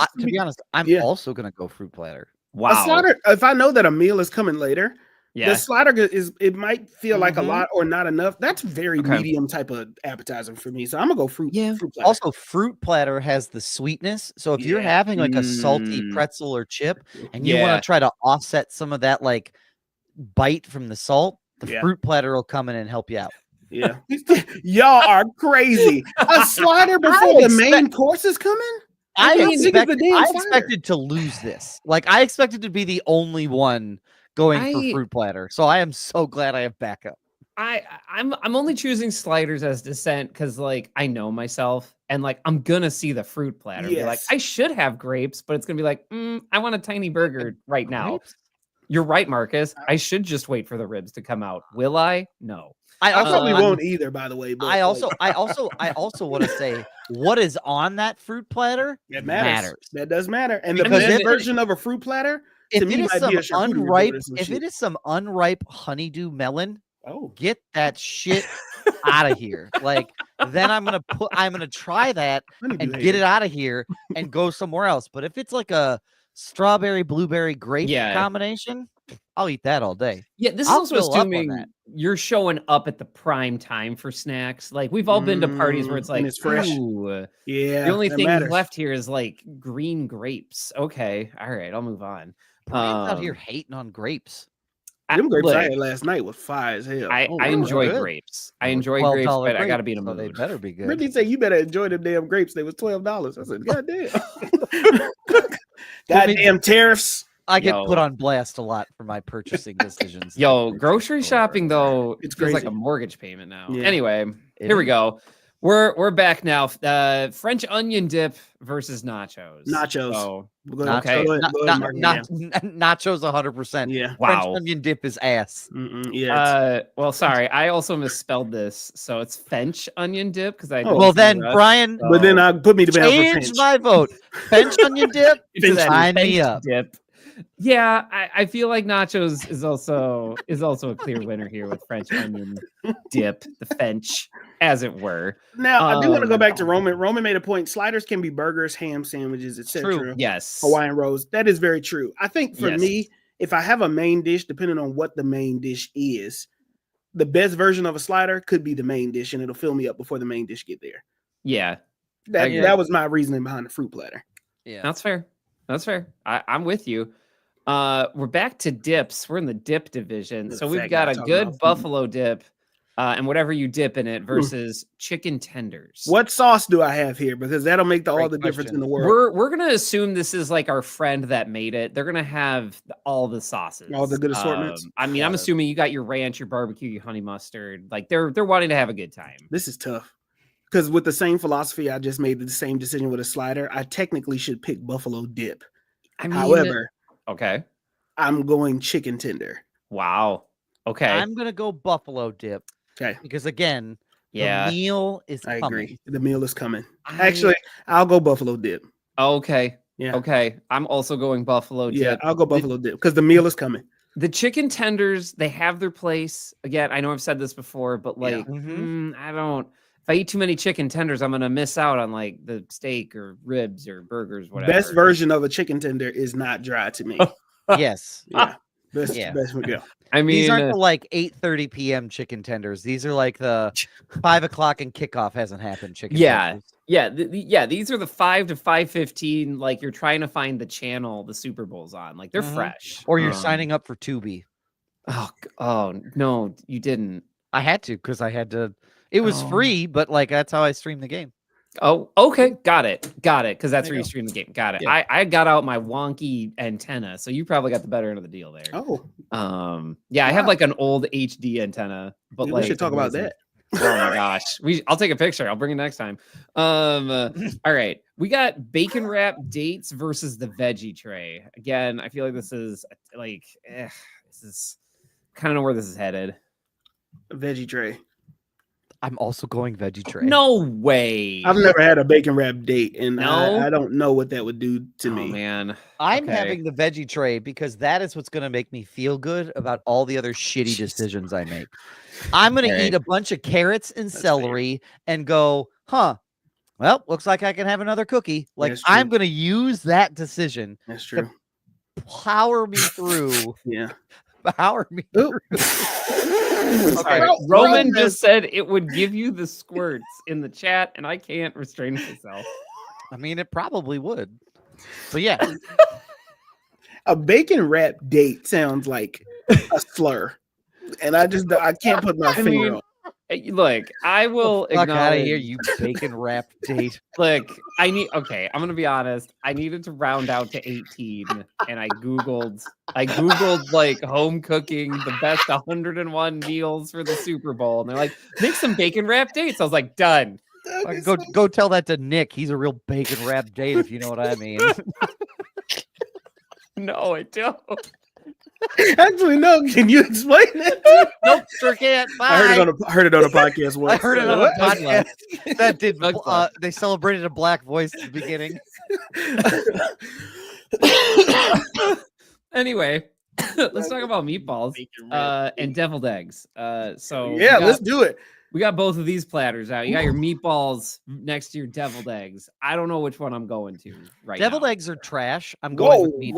I'm also gonna go fruit platter. Wow. A slider, if I know that a meal is coming later, Yeah. the slider it might feel like a lot or not enough. That's very medium type of appetizer for me. So I'm gonna go fruit platter. Also, fruit platter has the sweetness. So if you're having like a salty pretzel or chip and you want to try to offset some of that like bite from the salt, the fruit platter will come in and help you out. Yeah. Y'all are crazy. A slider before the main course is coming? I expected to lose this. Like I expected to be the only one going for fruit platter. So I am so glad I have backup. I'm only choosing sliders as dissent because like I know myself and like I'm gonna see the fruit platter. Be like, I should have grapes, but it's gonna be like, I want a tiny burger right now. You're right, Marcus. I should just wait for the ribs to come out. Will I? No. I probably won't either, by the way. But I also want to say what is on that fruit platter. It matters. That does matter. And because the best version of a fruit platter to me might be a charcuterie board. If it is some unripe honeydew melon, get that shit out of here. Like then I'm gonna try that and get it out of here and go somewhere else. But if it's like a strawberry blueberry grape combination, I'll eat that all day. Yeah, this is also assuming you're showing up at the prime time for snacks. Like we've all been to parties where it's like it's fresh. The only thing left here is like green grapes. Okay, all right, I'll move on. Brian's out here hating on grapes. Them grapes I had last night was fire as hell. I enjoy grapes. I enjoy grapes, but I gotta be in a mood. They better be good. Brittany said you better enjoy them damn grapes. They was $12. I said, God damn. Goddamn tariffs. I get put on blast a lot for my purchasing decisions. Grocery shopping though, it feels like a mortgage payment now. Anyway, here we go. We're back now. French onion dip versus nachos. Nachos. Nachos 100%. Yeah. Wow. French onion dip is ass. Well, sorry, I also misspelled this, so it's French onion dip because I. Well, then Brian. But then I put me to change my vote. French onion dip. Sign me up. Dip. Yeah, I feel like nachos is also a clear winner here with French onion dip, the French, as it were. Now I do want to go back to Roman. Roman made a point. Sliders can be burgers, ham sandwiches, etc. Yes. Hawaiian rolls. That is very true. I think for me, if I have a main dish, depending on what the main dish is, the best version of a slider could be the main dish, and it'll fill me up before the main dish get there. Yeah. That was my reasoning behind the fruit platter. Yeah. That's fair. I'm with you. We're back to dips. We're in the dip division. So we've got a good buffalo dip and whatever you dip in it versus chicken tenders. What sauce do I have here? Because that'll make all the difference in the world. We're going to assume this is like our friend that made it. They're going to have all the sauces. All the good assortments. I'm assuming you got your ranch, your barbecue, your honey mustard. Like they're wanting to have a good time. This is tough. because with the same philosophy, I just made the same decision with a slider. I technically should pick buffalo dip. I mean, However, okay. I'm going chicken tender. Wow. Okay. I'm gonna go buffalo dip Okay, because again, Yeah. the meal is I coming. agree. The meal is coming. Actually, I'll go buffalo dip. Okay. Yeah. Okay. I'm also going buffalo Yeah, dip. I'll go buffalo dip because the meal is coming. The chicken tenders, they have their place. Again, I know I've said this before, but Yeah. like, Mhm. I don't. If I eat too many chicken tenders, I'm gonna miss out on like the steak or ribs or burgers, whatever. Best version of a chicken tender is not dry to me. Yes. Yeah. Best, Yeah. best yeah. I mean, These aren't the like 8:30 p.m. chicken tenders. These are like the 5 o'clock and kickoff hasn't happened chicken Yeah. tenders. yeah. These are the 5 to 5:15. Like you're trying to find the channel the Super Bowl's on. Like they're Mhm. fresh. Or you're signing up for Tubi. Oh no, you didn't. I had to because I had to. It was Oh. free, but like that's how I streamed the game. Oh, okay, got it. Because that's There where you you go. stream the game. Got it. Yeah. I got out my wonky antenna, so you probably got the better end of the deal there. Oh, Yeah, I have Wow. like an old HD antenna, but we like should talk about that. Oh my gosh, I'll take a picture. I'll bring it next time. All right, we got bacon wrap dates versus the veggie tray. Again, I feel like this is like this is kind of know where this is headed. Veggie tray. I'm also going veggie tray. No way. I've never had a bacon wrap date, and No? I don't know what that would do to Oh me. man, I'm Okay. having the veggie tray because that is what's going to make me feel good about all the other shitty decisions I make. I'm going to Alright. eat a bunch of carrots and That's celery and go, well, looks like I can have another cookie. Like That's true. I'm going to use that decision That's true. power me through. Yeah. Power me Oop. through. Okay, Roman just said it would give you the squirts in the chat, and I can't restrain myself. I mean, it probably would. So yeah, A bacon wrap date sounds like a slur, and I can't put my finger mean, on. Look, I will fuck out of here, acknowledge. you bacon wrap date. Look, okay, I'm gonna be honest. I needed to round out to 18, and I googled like home cooking, the best 101 meals for the Super Bowl, and they're like, make some bacon wrap dates. I was like, done. Go tell that to Nick. He's a real bacon wrap date, if you know what I mean. No, I don't. Actually, no. Can you explain it? Nope, sure can't. Bye. I heard it on a podcast once. I heard it on a What? podcast. That did. Bug fuck. They celebrated a black voice at the beginning. Anyway, let's talk about meatballs and deviled eggs. So Yeah, let's do it. we got both of these platters out. You got your meatballs next to your deviled eggs. I don't know which one I'm going to right Deviled now. eggs are trash. I'm going with meatballs.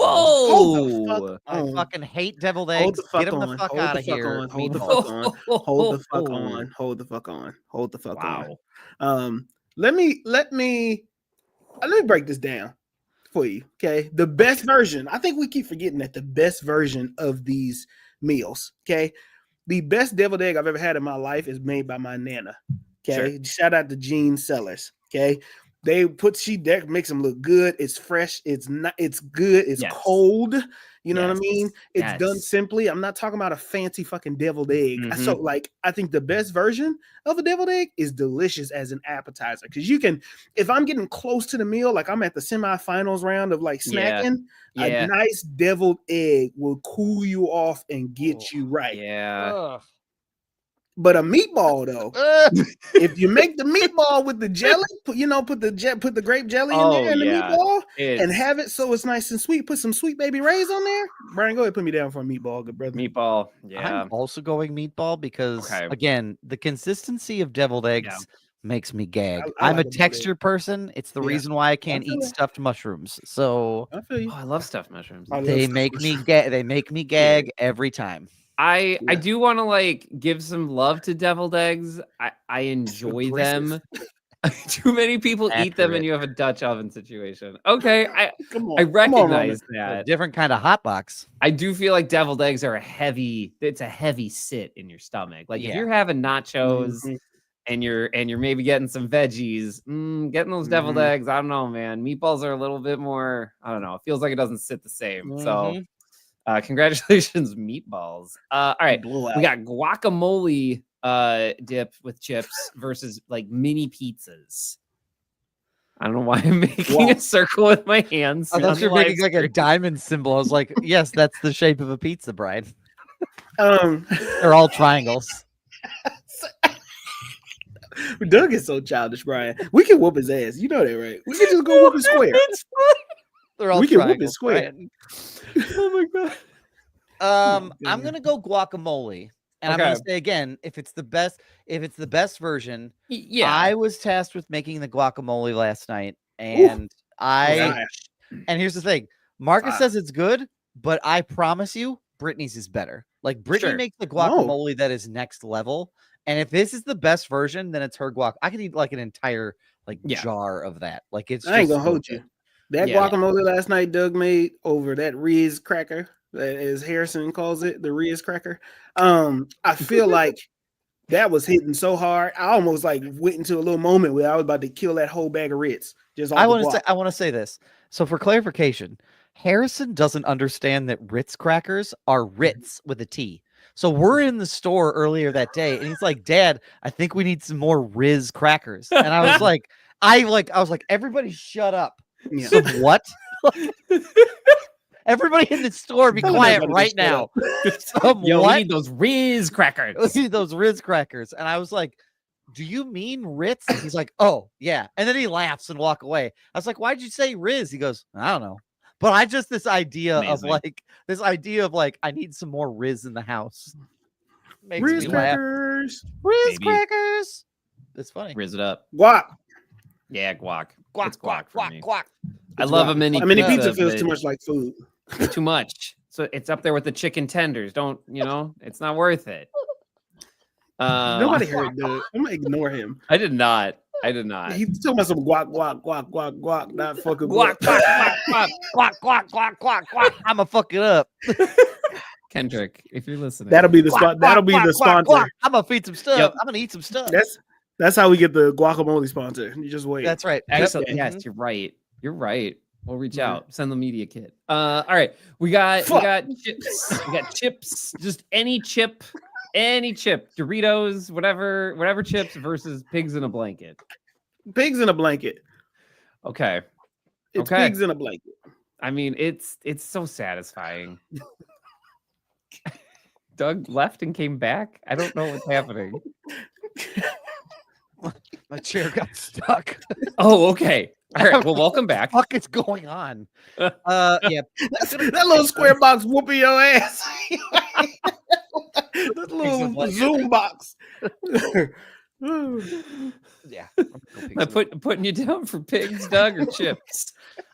Hold the Whoa! fuck I on. fucking hate deviled Hold eggs. the fuck Get them on. the fuck Hold out the of fuck here. on. Hold the meatballs. fuck on. Hold the fuck on. Hold the fuck on. Hold the fuck Wow. on. Let me break this down for you. Okay. The best version. I think we keep forgetting that the best version of these meals. Okay. The best deviled egg I've ever had in my life is made by my nana. Okay. Shout out to Gene Sellers. Okay. She makes them look good. It's fresh. It's good. It's Yes. cold. You know what I Yes. mean? It's done Yes. simply. I'm not talking about a fancy fucking deviled egg. Mhm. So, like, I think the best version of a deviled egg is delicious as an appetizer. Because you can, if I'm getting close to the meal, like I'm at the semifinals round of like Yeah. snacking, Yeah. a nice deviled egg will cool you off and get you right. Yeah. Ugh. But a meatball, though, if you make the meatball with the jelly, put the grape jelly in there and the meatball, and have it so it's nice and sweet. Put some Sweet Baby Ray's on there. Brian, go ahead, put me down for a meatball, good brother. Meatball. Yeah. I'm also going meatball because, Okay. again, the consistency of deviled eggs makes me gag. I I'm like a a deviled texture person. It's the Yeah. reason why I can't feel eat it. stuffed mushrooms. So I feel you. Oh, I love stuffed mushrooms. I love they stuffed make me mushrooms. gag. They make me gag every time. I Yeah. do want to like give some love to deviled eggs. I enjoy them. Too many people eat them, Accurate. and you have a Dutch oven situation. Okay, Come on, I come on, recognize Roman. A that. different kind of hot box. I do feel like deviled eggs are it's a heavy sit in your stomach. Like if Yeah. you're having nachos Mhm. and you're maybe getting some veggies, getting those deviled Mhm. eggs, I don't know, man. Meatballs are a little bit more, I don't know. It feels like it doesn't sit the same. So congratulations, meatballs. All right. Blowout. We got guacamole dip with chips versus like mini pizzas. I don't know why I'm making a circle with my hands. I thought you were making like a diamond symbol. I was like, yes, that's the shape of a pizza, Brian. They're all triangles. Doug is so childish, Brian. We can whoop his ass. You know that, right? We can just go whoop his square. They're all we can whoop triangles, his square. Brian. Oh my god. I'm gonna go guacamole. And I'm gonna say again, if it's the best version, Yeah. I was tasked with making the guacamole last night, and and here's the thing: Marcus says it's good, but I promise you, Brittany's is better. Like Brittany makes the guacamole that is next level, and if this is the best version, then it's her guac. I could eat like an entire jar of that. Like it's. I ain't gonna hold you. That guacamole last night Doug made over that Riz cracker, as Harrison calls it, the Riz cracker. I feel like that was hitting so hard. I almost like went into a little moment where I was about to kill that whole bag of Ritz. I want to say this. So for clarification, Harrison doesn't understand that Ritz crackers are Ritz with a T. So we're in the store earlier that day, and he's like, "Dad, I think we need some more Riz crackers." And I was like, I was like, everybody shut up. Yeah. So what? Everybody in the store, be quiet right now. Yo, we need those Riz crackers. We need those Riz crackers. And I was like, do you mean Ritz? He's like, oh, yeah. And then he laughs and walk away. I was like, why'd you say Riz? He goes, I don't know. But I just, this idea of like, I need some more Riz in the house. Makes Riz me crackers. laugh. Riz crackers. It's funny. Riz it up. Guac. Yeah, guac. Guac, It's guac, for guac, me. guac. I love a mini pizza feels but too much like food. too much. So it's up there with the chicken tenders. Don't, it's not worth it. Nobody heard Doug. I'm gonna ignore him. I did not. He's talking about some guac, not fucking Guac, guac, guac, guac. Guac, guac, guac, guac. I'm gonna fuck it up. Kendrick, if you're listening. That'll be the spot. That'll be the sponsor. I'm gonna feed some stuff. Yep. I'm gonna eat some stuff. That's how we get the guacamole sponsor. You just wait. That's right. Excellent. Yes, you're right. We'll reach out. Send the media kit. All right. We got chips. We got chips. Just any chip. Doritos, whatever chips versus pigs in a blanket. Pigs in a blanket. Okay. It's pigs in a blanket. I mean, it's so satisfying. Doug left and came back. I don't know what's happening. My chair got stuck. Oh, okay. All right. Well, welcome back. What the fuck is going on? Yeah. That little square box whooping your ass. That little Zoom box. Yeah. Am I putting you down for pigs, Doug, or chips?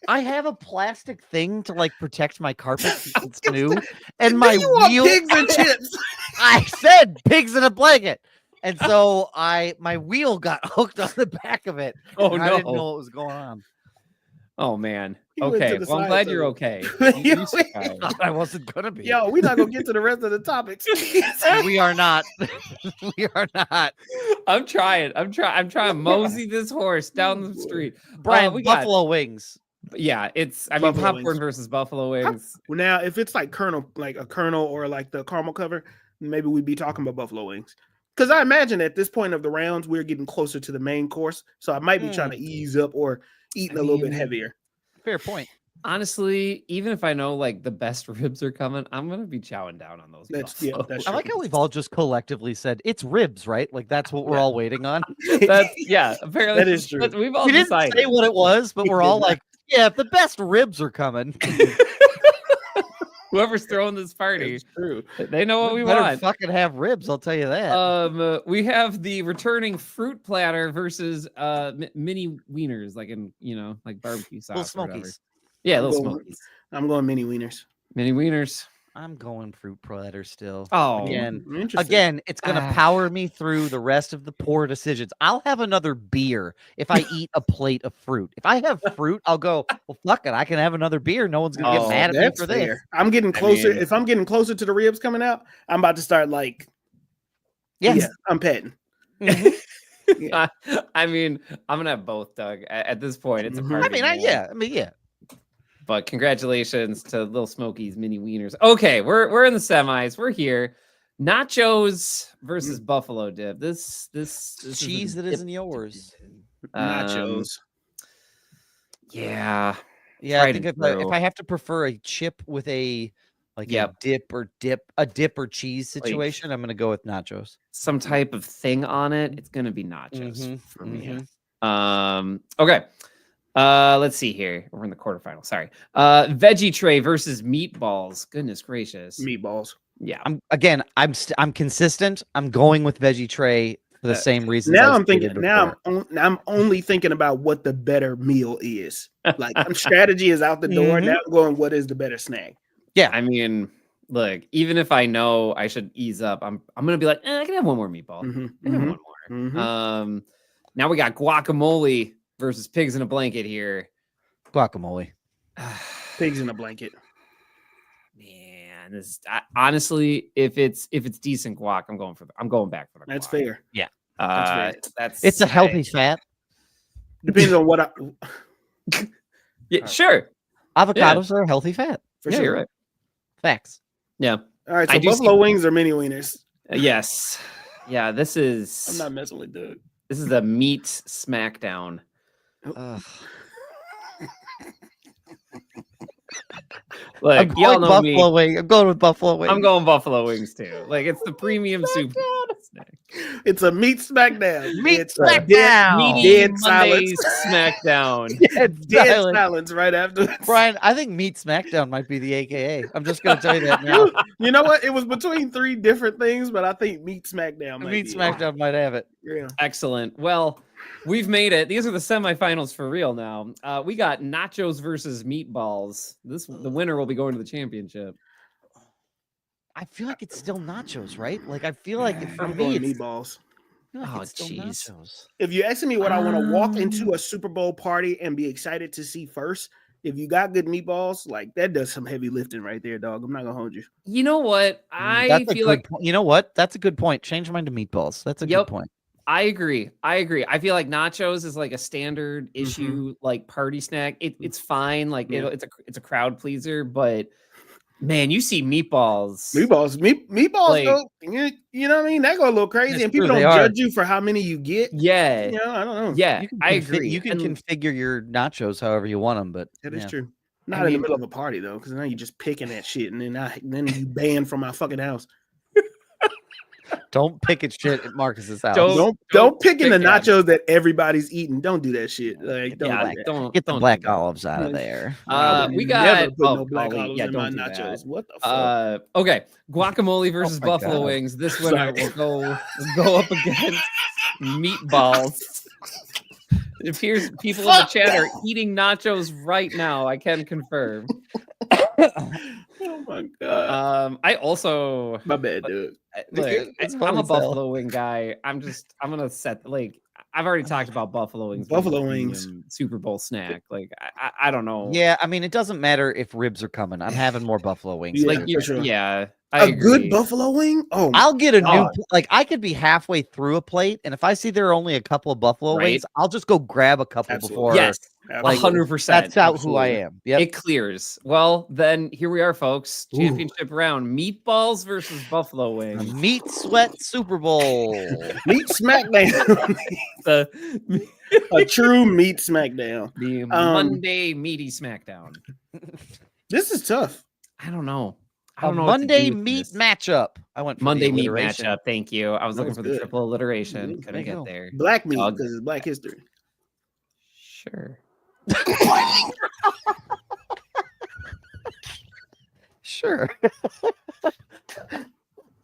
I have a plastic thing to like protect my carpet. It's new, and my wheel. Pigs and chips. I said pigs in a blanket, and so my wheel got hooked on the back of it. Oh and no! I didn't know what was going on. Oh man. He went Okay. to the Well, I'm side glad to you're the- okay. Yo, I thought I wasn't gonna be. Yo, we're not gonna get to the rest of the topics. We are not. We are not. I'm trying to mosey this horse down the street. Brian, we got- buffalo wings. Yeah, I mean, Buffalo popcorn wings. versus buffalo wings. Well, now, if it's like a kernel or like the caramel cover, maybe we'd be talking about buffalo wings. Because I imagine at this point of the rounds, we're getting closer to the main course. So I might be trying to ease up or eating a little bit heavier. Fair point. Honestly, even if I know like the best ribs are coming, I'm gonna be chowing down on those. That's I like how we've all just collectively said it's ribs, right? Like that's what we're all waiting on. Apparently That is true. We've all We didn't decided. say what it was, but We we're did all not. like, yeah, the best ribs are coming. Whoever's throwing this party, It's true. they know what we better want. fucking have ribs, I'll tell you that. We have the returning fruit platter versus mini wieners, like in like barbecue sauce. Little or whatever. smokies. Yeah, little I'm going- smokies. I'm going mini wieners. Mini wieners. I'm going fruit platter still. Oh, Again, it's gonna power me through the rest of the poor decisions. I'll have another beer if I eat a plate of fruit. If I have fruit, I'll go, well, fuck it. I can have another beer. No one's gonna get mad at me That's for this. fair. I'm getting closer. mean- If I'm getting closer to the ribs coming out, I'm about to start like, Yes. I'm petting. I mean, I'm gonna have both, Doug. At this point, it's a Mhm. party. I mean, yeah. But congratulations to Little Smokies mini wieners. Okay, we're in the semis. We're here. Nachos versus buffalo dip. This Cheese that isn't yours. Nachos. Yeah. Yeah, I Tried think and if true. I have to prefer a chip with a Yep. a dip or cheese situation, I'm gonna go with nachos. Some type of thing on it. It's gonna be nachos Mhm, for me. mhm. Okay. Let's see here. We're in the quarterfinal. Sorry. Veggie tray versus meatballs. Goodness gracious. Meatballs. Yeah. I'm consistent. I'm going with veggie tray for the same reasons. Now I I'm thinking. stated Now before. I'm only thinking about what the better meal is. Like strategy is out the door. Mhm. Now I'm going. What is the better snack? I mean, look, even if I know I should ease up, I'm gonna be like, I can have one more meatball. Mhm, I can have one more. Now we got guacamole versus pigs in a blanket here. Guacamole. Pigs in a blanket. Man, honestly, if it's decent guac, I'm going back for the That's guac. fair. Yeah. That's It's a healthy fat. Depends on what I. Yeah, sure. Avocados are a healthy fat. For Yeah, sure. you're right. Facts. Yeah. All right. I So do buffalo see- wings or mini wieners? Yes. Yeah, this I'm is not messing with Doug. this is a meat smackdown. Ugh. Like I'm y'all going know me. buffalo wing. I'm going with buffalo wing. I'm going buffalo wings too. Like it's the premium soup snack. It's a meat smackdown. Meat It's smackdown. Meaty Dead Monday silence. smackdown. Dead silence right after. Brian, I think Meat Smackdown might be the AKA. I'm just going to tell you that now. You know what? It was between three different things, but I think Meat Smackdown. Might Meat be it. Smackdown might have it. Yeah. Excellent. Well, we've made it. These are the semifinals for real now. We got nachos versus meatballs. The winner will be going to the championship. I feel like it's still nachos, right? Like I feel like for I'm me, going it's, meatballs. I feel like Oh, it's still jeez. nachos. If you're asking me what I want to walk into a Super Bowl party and be excited to see first, if you got good meatballs, like that does some heavy lifting right there, dog. I'm not gonna hold you. You know what? That's a feel good like point. You know what? That's a good point. Change mine to meatballs. That's a Yep. good point. I agree. I feel like nachos is like a standard issue, like party snack. It's fine. Like Yeah. it's a crowd pleaser, but man, you see meatballs. Meatballs Like- go. You know what I mean? That go a little crazy, That's and people true, don't they are. judge you for how many you get. Yeah. You know, I don't know. Yeah, You can I config- agree. You can And- configure your nachos however you want them, but That is yeah. true. Not I in the mean- middle of a party though, because now you're just picking that shit, and then you banned from my fucking house. Don't pick at shit at Marcus's house. Don't pick in the pick at 'em. nachos that everybody's eating. Don't do that shit. Like, don't Yeah, do that. don't Get the don't black do that. olives out of there. I would We never got put no black golly, olives yeah, in my don't do nachos. that. What the fuck? Okay, guacamole versus my buffalo God. wings. This winner Sorry. will go up against meatballs. It appears people in the chat are eating nachos right now. I can confirm. Oh my god. I also My bad, dude. look, It's I'm funny a as hell. buffalo wing guy. I'm gonna set like I've already talked about buffalo wings. being Buffalo the wings. premium Super Bowl snack. Like I don't know. Yeah, I mean, it doesn't matter if ribs are coming. I'm having more buffalo wings. Yeah, like for yeah, sure. yeah. I A good agree. buffalo wing? Oh, I'll get a new God. like I could be halfway through a plate, and if I see there are only a couple of buffalo Right. wings, I'll just go grab a couple Absolutely. before. Yes, like, 100%. That's out who I Absolutely. am. Yep. It clears. Well, then here we are, folks. Ooh. Championship round: meatballs versus buffalo A wings. meat sweat Super Bowl. Meat smackdown. The, A true meat smackdown. the Monday meaty smackdown. This is tough. I don't know. I A don't know. what to Monday do with meat this. matchup. I went for Monday the meat alliteration. matchup. Thank you. I was That looking was for the good. triple alliteration. There Couldn't you get go. there. Black meat Dog. because it's Black History. Sure. Sure.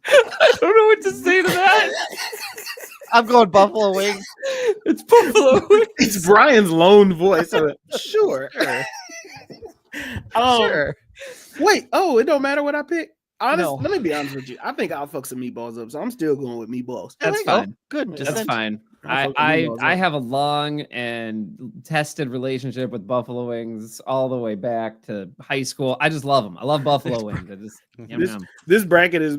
I don't know what to say to that. I'm going buffalo wings. It's buffalo wings. It's Brian's lone voice. Sure. Sure. Wait. Oh, it don't matter what I pick. No. Let me be honest with you. I think I'll fuck some meatballs up, so I'm still going with meatballs. There That's you go. fine. Good. That's That's Just fine. I'll fuck with I meatballs I up. have a long and tested relationship with buffalo wings all the way back to high school. I just love them. I love buffalo wings. I just yum, This- yum. This bracket is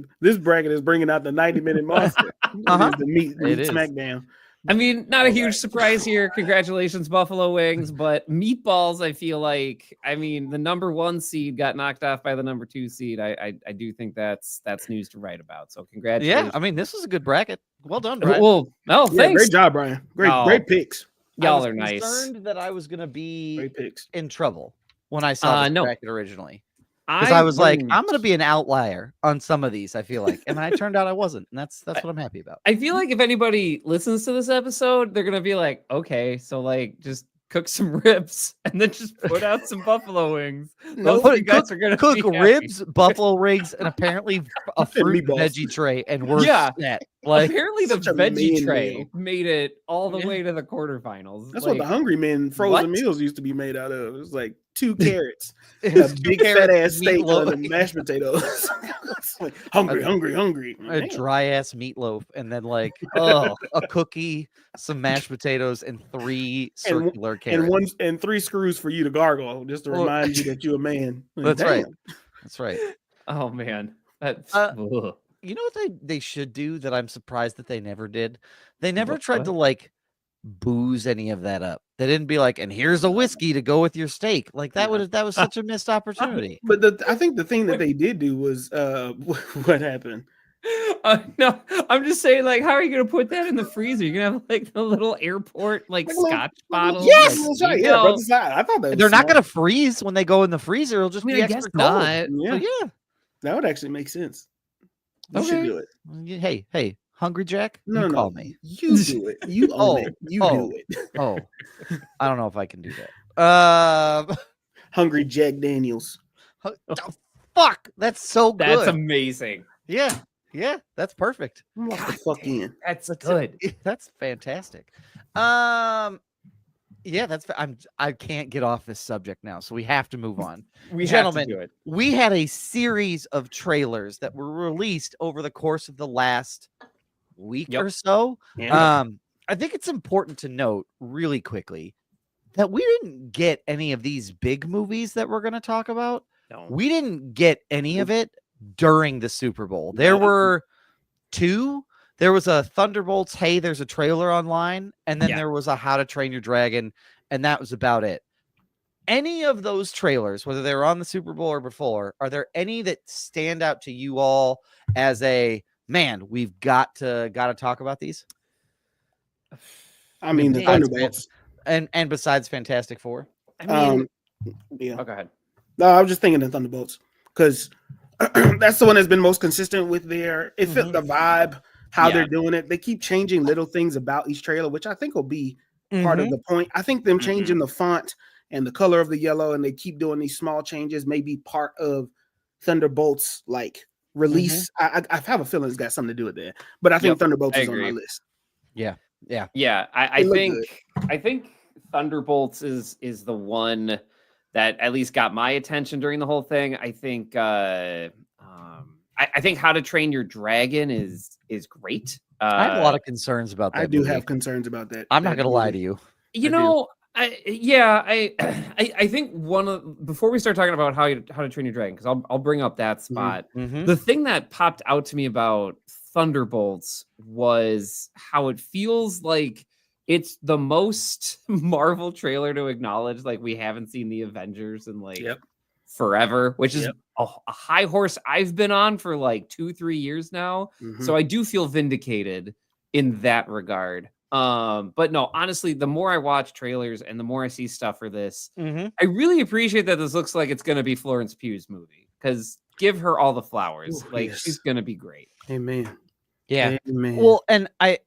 bringing out the 90-minute monster. Uh-huh. It is the meat It is. smackdown. I mean, not a huge surprise here. Congratulations, Buffalo Wings. But meatballs, I feel like, I mean, the number 1 seed got knocked off by the number 2 seed. I do think that's news to write about. So congratulations. Yeah, I mean, this was a good bracket. Well done, Brian. Well, no, Yeah, thanks. great job, Brian. Great picks. Y'all I are was nice. concerned that I was going to be Great picks. in trouble when I saw this No. bracket originally. Because I was like, I'm going to be an outlier on some of these, I feel like. And I turned out I wasn't. And that's what I'm happy about. I feel like if anybody listens to this episode, they're gonna be like, okay, so like just cook some ribs and then just put out some buffalo wings. Those Put- you guys are gonna Cook be happy. ribs, buffalo rings, and apparently a fruit meatballs. veggie tray, and we're Yeah. set. Like, Apparently the such a veggie mean tray meal. made it all the Yeah. way to the quarterfinals. That's Like, what the Hungry Men frozen what? meals used to be made out of. It was like 2 carrots, it a was two big fat carrots, ass steak, meatloaf, and mashed potatoes. It's like, hungry. a Man. dry ass meatloaf, and then like a cookie, some mashed potatoes, and 3 circular carrots. And 3 screws for you to gargle, just to Well, remind you that you're a man. Like, That's right. damn. That's right. oh man. That's You know what they should do that I'm surprised that they never did? They never What? tried to like booze any of that up. They didn't be like, and here's a whiskey to go with your steak. Like that was such a missed opportunity. But I think the thing that they did do was what happened. no, I'm just saying, like, how are you gonna put that in the freezer? You're gonna have like the little airport like Like a little- scotch bottle. Yes! That's right. Yeah, brother, I thought that was They're not smart. gonna freeze when they go in the freezer. It'll just I mean, be I extra guess cold. not. Yeah, So, yeah. that would actually make sense. You should Okay. do it. Hey, Hungry Jack, No, you no, call me. You do it. You own it. You do it. Oh, I don't know if I can do that. Hungry Jack Daniels. Fuck, that's so good. That's amazing. Yeah, that's perfect. I'm lost the fuck in. That's good. That's fantastic. Yeah, I can't get off this subject now, so we have to move on. We Gentlemen, have to do it. We had a series of trailers that were released over the course of the last week Yep. or so. Yeah. I think it's important to note really quickly that we didn't get any of these big movies that we're going to talk about. No. We didn't get any of it during the Super Bowl. There were 2. There was a Thunderbolts, hey, there's a trailer online, and then Yeah. there was a How to Train Your Dragon, and that was about it. Any of those trailers, whether they were on the Super Bowl or before, are there any that stand out to you all as a man? We've got to talk about these. I mean, the Besides Thunderbolts. and besides Fantastic Four. I mean, Yeah. oh, go ahead. No, I was just thinking the Thunderbolts because that's the one that's been most consistent with their. It fit the vibe, how Yeah. they're doing it. They keep changing little things about each trailer, which I think will be part of Mhm. the point. I think them changing the font and the color of the yellow, and they keep doing these small changes, may be part of Thunderbolts like release. I have a feeling it's got something to do with that, but I think Yep, Thunderbolts I is on my agree. list. Yeah. Yeah, I They look think Thunderbolts is the one that at least got my attention during the whole thing. I think I think How to Train Your Dragon is great. I have a lot of concerns about that. I do movie. have concerns about that. I'm not that going to lie movie. to you. You I do. know, I think one of before we start talking about how to Train Your Dragon, because I'll bring up that spot. Mhm. The thing that popped out to me about Thunderbolts was how it feels like it's the most Marvel trailer to acknowledge like we haven't seen the Avengers in like Yep. forever, which is Yep. a high horse I've been on for like 2-3 years now. Mhm. So I do feel vindicated in that regard. But no, honestly, the more I watch trailers and the more I see stuff for this, Mhm. I really appreciate that this looks like it's going to be Florence Pugh's movie, because give her all the flowers. Ooh, Like yes. she's going to be great. Amen. Yeah. Amen. Well, and I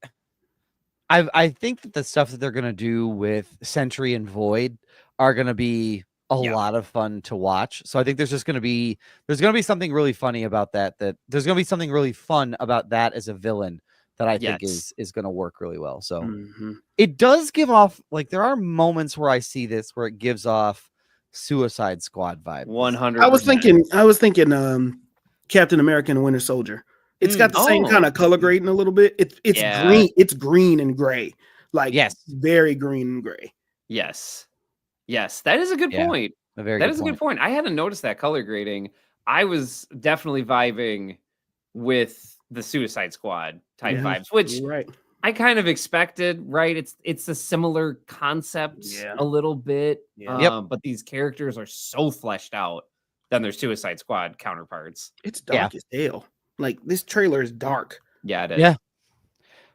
think that the stuff that they're gonna do with Sentry and Void are gonna be a Yeah. lot of fun to watch. So I think there's gonna be something really funny about that. That there's gonna be something really fun about that as a villain that I think Yes. is gonna work really well. So Mhm. it does give off, like, there are moments where I see this where it gives off Suicide Squad vibe. 100. I was thinking Captain America and Winter Soldier. It's got the same Oh. kind of color grading a little bit. It's Yeah. green. It's green and gray. Like Yes. very green and gray. Yes, that is a good Yeah, point. A very That good is a point. good point. I hadn't noticed that color grading. I was definitely vibing with the Suicide Squad type Yeah. vibes, which You're right. I kind of expected, right? It's a similar concept a little bit. Yeah. But these characters are so fleshed out than their Suicide Squad counterparts. It's dark as hell. Like this trailer is dark. Yeah, it is. Yeah.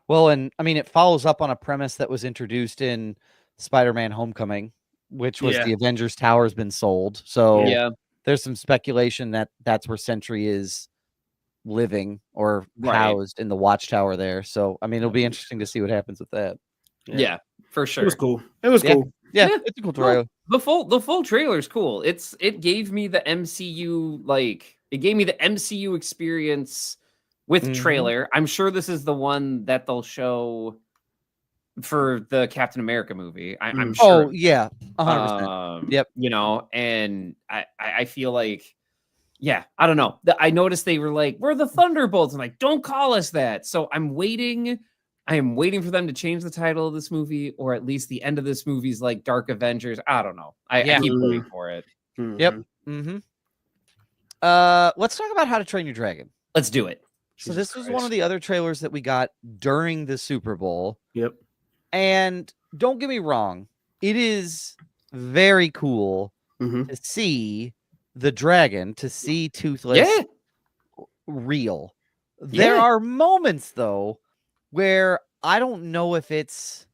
Well, and I mean, it follows up on a premise that was introduced in Spider-Man Homecoming, which was the Avengers Tower has been sold. So there's some speculation that that's where Sentry is living or housed in the Watchtower there. So, I mean, it'll be interesting to see what happens with that. Yeah, for sure. It was cool. It was cool. Yeah, it's a cool trailer. Well, the full trailer is cool. It gave me the MCU MCU experience with trailer. I'm sure this is the one that they'll show for the Captain America movie. I'm sure. Oh yeah, 100%. Yep. You know, and I feel like, yeah, I don't know. I noticed they were like, we're the Thunderbolts. I'm like, don't call us that. So I'm waiting. I am waiting for them to change the title of this movie, or at least the end of this movie's like Dark Avengers. I don't know. I keep waiting for it. Yep. Let's talk about How to Train Your Dragon. Let's do it. So this was one of the other trailers that we got during the Super Bowl. Yep. And don't get me wrong, it is very cool to see the dragon, to see Toothless real. There are moments though where I don't know if it's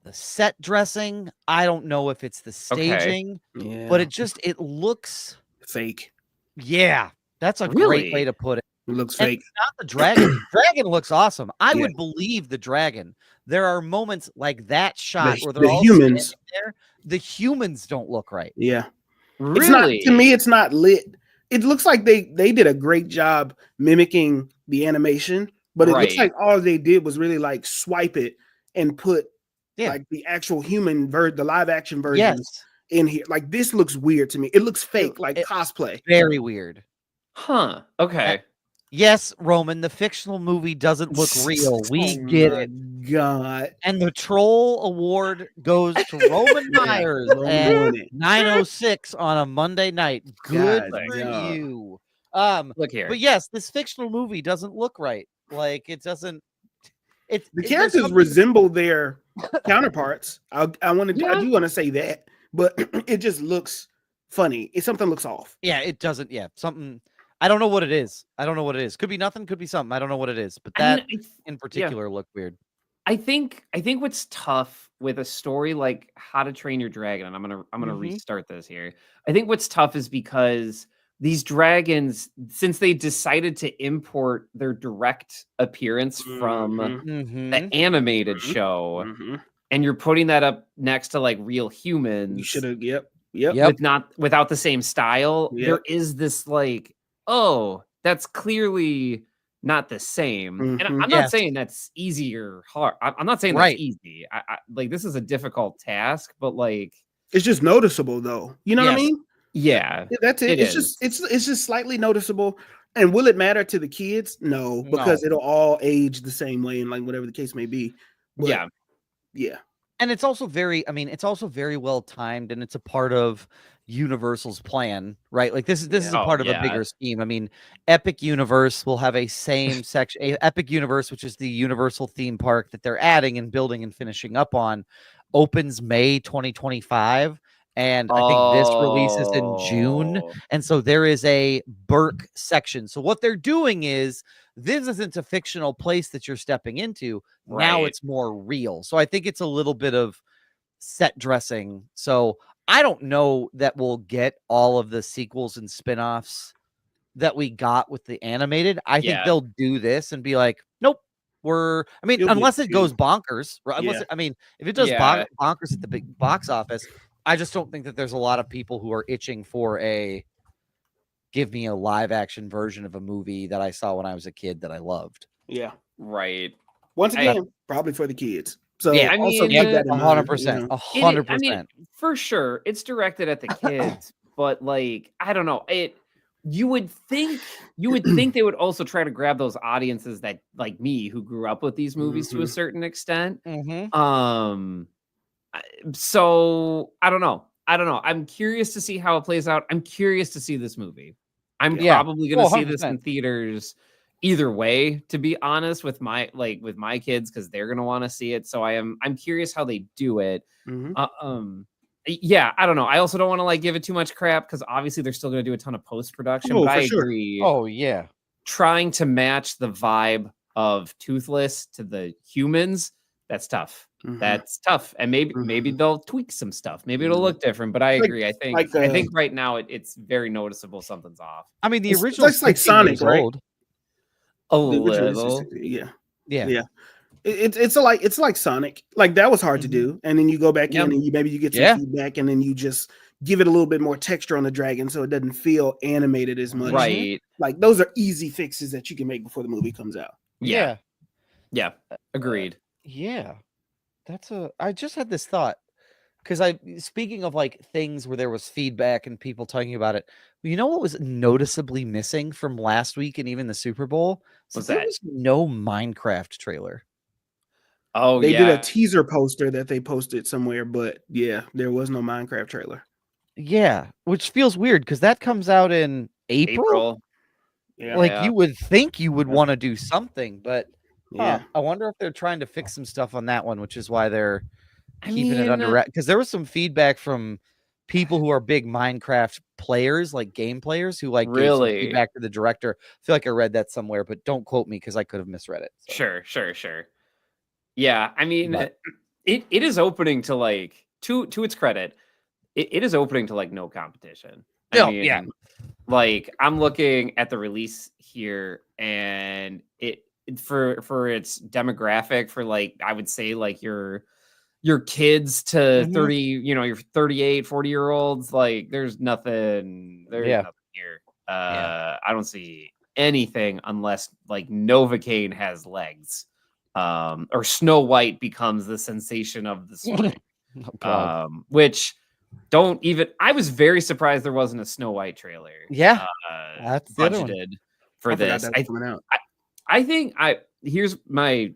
the set dressing, I don't know if it's the staging, but it looks fake. Yeah, that's a great way to put it. It looks fake. Not the dragon. The dragon looks awesome. I would believe the dragon. There are moments like that shot where they're all humans there. The humans don't look right. Yeah. Really? It's not, to me, it's not lit. It looks like they did a great job mimicking the animation, but it looks like all they did was really like swipe it and put like the actual human the live action versions in here. Like this looks weird to me. It looks fake, like cosplay. Very weird. Huh. Okay. Yes, Roman, the fictional movie doesn't look real. We get it. God. And the Troll Award goes to Roman Myers at 9:06 on a Monday night. Good for you. Look here. But yes, this fictional movie doesn't look right. Like it doesn't. The characters resemble their counterparts. I do want to say that, but it just looks funny. Something looks off. Yeah, it doesn't. Yeah, something. I don't know what it is. Could be nothing. Could be something. I don't know what it is. But that in particular looked weird. I think what's tough with a story like How to Train Your Dragon, and I'm gonna restart this here. I think what's tough is because these dragons, since they decided to import their direct appearance from the animated show, and you're putting that up next to like real humans, you should have. Yep. Without the same style. There is this like, oh, that's clearly not the same. And I'm not saying that's easy or hard. I'm not saying that's easy. I like this is a difficult task, but like it's just noticeable though. You know what I mean? Yeah, that's it. It's just slightly noticeable. And will it matter to the kids? No, because it'll all age the same way and like whatever the case may be. But, yeah. And it's also very well timed, and it's a part of Universal's plan, right? Like this is a part of a bigger scheme. I mean, Epic Universe will have a same section, Epic Universe, which is the Universal theme park that they're adding and building and finishing up on, opens May 2025. And I think this releases in June. And so there is a Burke section. So what they're doing is this isn't a fictional place that you're stepping into. Now it's more real. So I think it's a little bit of set dressing. So I don't know that we'll get all of the sequels and spinoffs that we got with the animated. I think they'll do this and be like, nope. Unless it goes bonkers. Right? If it does bonkers at the big box office, I just don't think that there's a lot of people who are itching for give me a live action version of a movie that I saw when I was a kid that I loved. Yeah. Right. Once again, probably for the kids. So yeah, I mean, 100%. 100%. I mean, for sure, it's directed at the kids, but like, I don't know. You would think they would also try to grab those audiences that like me who grew up with these movies to a certain extent. So I don't know. I'm curious to see how it plays out. I'm curious to see this movie. I'm probably going to see this in theaters, either way, to be honest, with my kids, because they're gonna want to see it. So I'm curious how they do it. Yeah, I don't know. I also don't want to like give it too much crap because obviously they're still gonna do a ton of post-production. Oh, but I for sure. agree. Oh yeah. Trying to match the vibe of Toothless to the humans, that's tough. That's tough. And maybe they'll tweak some stuff. Maybe it'll look different. But I agree. I think right now it's very noticeable something's off. I mean, the It's original like Sonic, right? old. A The original is little. 60, yeah. It's like Sonic. Like that was hard to do, and then you go back in and you get some feedback, and then you just give it a little bit more texture on the dragon, so it doesn't feel animated as much. Right. Like those are easy fixes that you can make before the movie comes out. Yeah. Agreed. I just had this thought because speaking of like things where there was feedback and people talking about it, you know what was noticeably missing from last week and even the Super Bowl? What's There that? was no Minecraft trailer. Oh, They did a teaser poster that they posted somewhere, but yeah, there was no Minecraft trailer. Yeah, which feels weird because that comes out in April. Yeah. Like you would think you would want to do something, but Yeah. I wonder if they're trying to fix some stuff on that one, which is why they're keeping it under wraps. Because there was some feedback from people who are big Minecraft players, like game players, who like gave some feedback to the director. I feel like I read that somewhere, but don't quote me because I could have misread it. So. Sure. Yeah, I mean, it is opening to like to its credit, it is opening to like no competition. I mean, like I'm looking at the release here, and it for its demographic, for like I would say like your kids to 30, your 38, 40-year-olds, like there's nothing here. I don't see anything unless like Novocaine has legs. Or Snow White becomes the sensation of the spring. Which I was very surprised there wasn't a Snow White trailer. Yeah, that's budgeted for this. I think here's my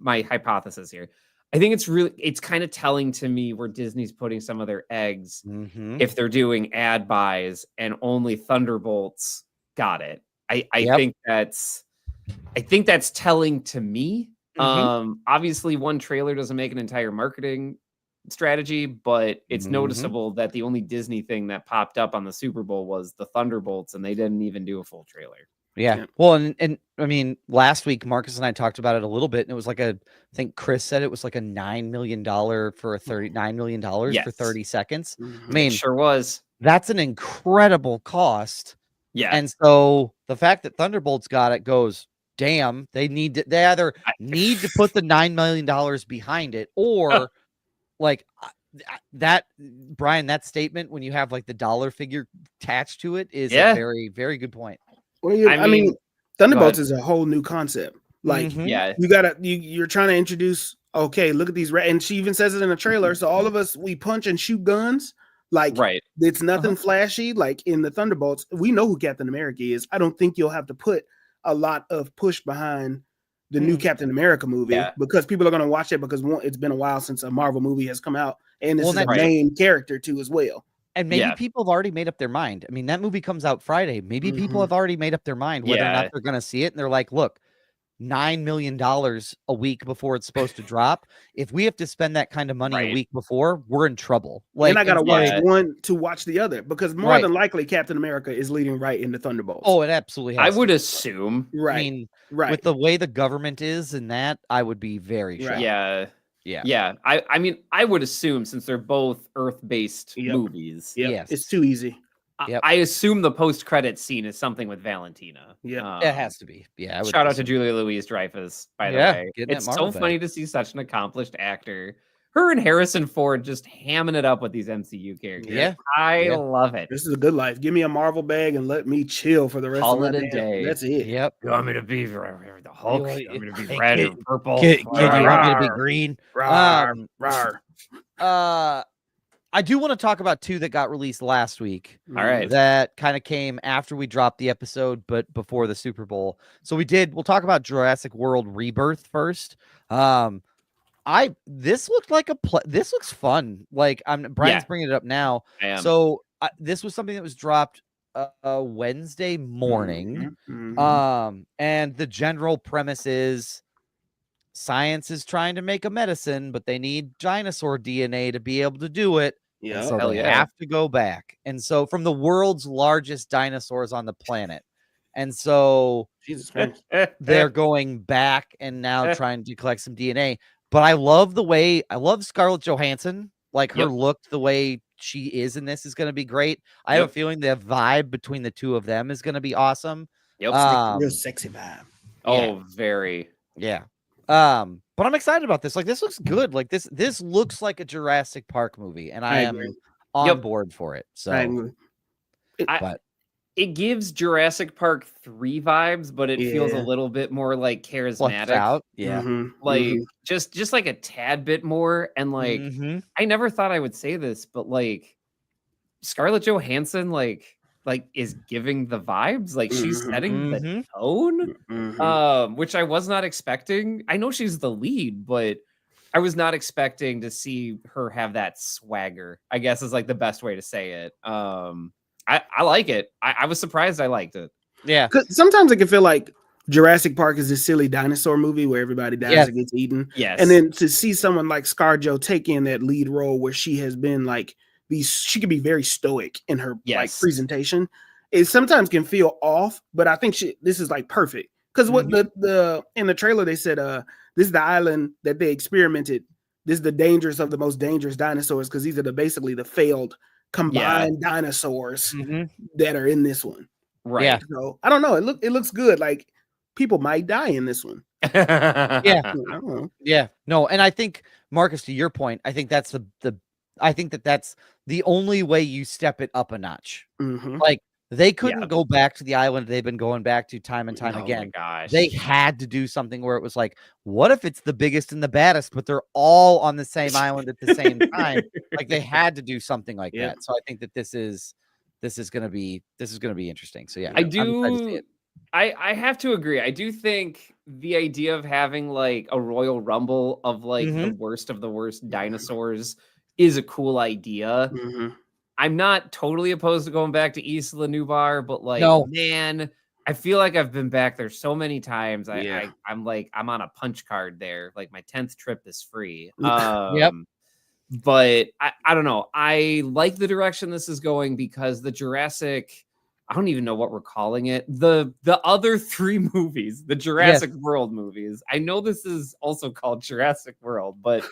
hypothesis here. I think it's kind of telling to me where Disney's putting some of their eggs if they're doing ad buys and only Thunderbolts got it. I think that's telling to me. Obviously one trailer doesn't make an entire marketing strategy, but it's noticeable that the only Disney thing that popped up on the Super Bowl was the Thunderbolts, and they didn't even do a full trailer. Yeah. Well, and I mean, last week Marcus and I talked about it a little bit, and it was like I think Chris said it was like a $9 million for $9 million for 30 seconds. I mean, it sure was. That's an incredible cost. Yeah. And so the fact that Thunderbolts got it goes, damn, they either need to put the $9 million behind it, or like that, Brian, that statement when you have like the dollar figure attached to it is a very, very good point. Well, I mean, Thunderbolts is a whole new concept. Like, you're trying to introduce. Okay, look at these, and she even says it in the trailer. So all of us, we punch and shoot guns. Like, it's nothing flashy. Like in the Thunderbolts, we know who Captain America is. I don't think you'll have to put a lot of push behind the new Captain America movie because people are going to watch it because it's been a while since a Marvel movie has come out, and this is a main character too as well. And maybe people have already made up their mind. I mean, that movie comes out Friday. Maybe people have already made up their mind whether or not they're going to see it, and they're like, look, $9 million a week before it's supposed to drop. If we have to spend that kind of money a week before, we're in trouble. Like, and I gotta watch one to watch the other because more than likely Captain America is leading right into Thunderbolts. Oh, it absolutely has. I would assume. I mean, with the way the government is and that, I would be very shocked. Yeah. I mean, I would assume since they're both Earth-based movies. Yes. It's too easy. I assume the post-credit scene is something with Valentina. Yeah, it has to be. Yeah. Shout out to Julia Louis-Dreyfus, by the way. It's so funny to see such an accomplished actor. Her and Harrison Ford just hamming it up with these MCU characters. Yeah. I love it. This is a good life. Give me a Marvel bag and let me chill for the rest of my day. That's it. Yep. You want me to be the Hulk? You want me to be red or purple? Kid, you want me to be green? I do want to talk about two that got released last week. All right. That kind of came after we dropped the episode, but before the Super Bowl. So we'll talk about Jurassic World Rebirth first. This looked like this looks fun. Like Brian's bringing it up now. So this was something that was dropped Wednesday morning. Mhm. And the general premise is science is trying to make a medicine, but they need dinosaur DNA to be able to do it. And Yeah. so Hell they yeah. have to go back. And so from the world's largest dinosaurs on the planet. And so Jesus Christ. they're going back and now trying to collect some DNA. But I love Scarlett Johansson. Like her Yep. look, the way she is in this is going to be great. I have a feeling the vibe between the two of them is going to be awesome. Yep. Real sexy vibe. Oh, very. Yeah. But I'm excited about this. Like this looks good. Like this looks like a Jurassic Park movie, and I am agree. on board for it. So I agree. but It gives Jurassic Park 3 vibes, but it feels a Yeah. little bit more like fleshed charismatic. out. Yeah. Mhm, Like mhm. just like a tad bit more. And like Mhm. I never thought I would say this, but like Scarlett Johansson like is giving the vibes. Like she's Mhm, setting the mhm. tone. Mhm. Which I was not expecting. I know she's the lead, but I was not expecting to see her have that swagger, I guess is like the best way to say it. I like it. I was surprised I liked it. Yeah. 'Cause sometimes it can feel like Jurassic Park is this silly dinosaur movie where everybody dies Yes. and gets eaten. Yes. And then to see someone like ScarJo take in that lead role where she has been like she can be very stoic in her like Yes. presentation. It sometimes can feel off, but I think this is like perfect. Because what the in the trailer they said this is the island that they experimented. This is the dangerous of the most dangerous dinosaurs because these are basically the failed combined dinosaurs Mhm. that are in this one. Right. Yeah. So I don't know. It looks good. Like people might die in this one. Yeah. I don't know. Yeah. No, and I think Marcus, to your point, I think that's I think that's the only way you step it up a notch. Mhm. Like they couldn't go back to the island they've been going back to time and time Oh my again. gosh. They had to do something where it was like, what if it's the biggest and the baddest, but they're all on the same island at the same time? Like they had to do something like Yeah. that. So I think that this is gonna be interesting. So yeah, I I'm excited to see do it. I have to agree. I do think the idea of having like a Royal Rumble of like the worst of the worst dinosaurs is a cool idea. Mhm. I'm not totally opposed to going back to Isla Nublar, but like, No. man, I feel like I've been back there so many times. Yeah. I'm like, I'm on a punch card there. Like my 10th trip is free. Yep. But I don't know. I like the direction this is going because the Jurassic, I don't even know what we're calling it. The other 3 movies, the Jurassic World movies. I know this is also called Jurassic World, but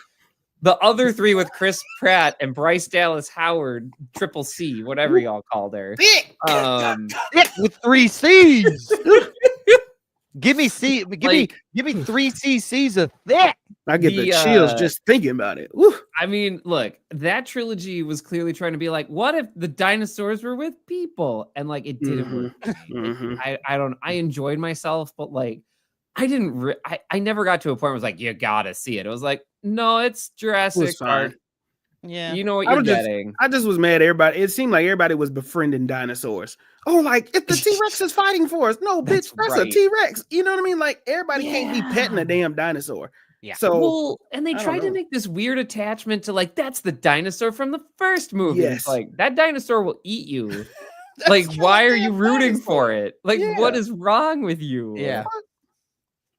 the other 3 with Chris Pratt and Bryce Dallas Howard, Triple C, whatever y'all called her. With 3 C's. Give me 3 CCs of thick. I get the chills just thinking about it. Woo. I mean, look, that trilogy was clearly trying to be like, what if the dinosaurs were with people? And like, it didn't work. Mhm. I enjoyed myself, but like, I didn't, I never got to a point where I was like, you gotta see it. It was like, no, it's Jurassic fine. Park. Yeah. You know what I you're was just- getting. I just was mad at everybody. It seemed like everybody was befriending dinosaurs. Oh, like if the T-Rex is fighting for us. No, bitch, that's a right. T-Rex. You know what I mean? Like everybody can't be petting a damn dinosaur. Yeah. So Well, and they I don't tried to know. make this weird attachment to like, that's the dinosaur from the first movie. Yes. It's like, that dinosaur will eat you. Like, why are you rooting for it? Like, what is wrong with you? Yeah.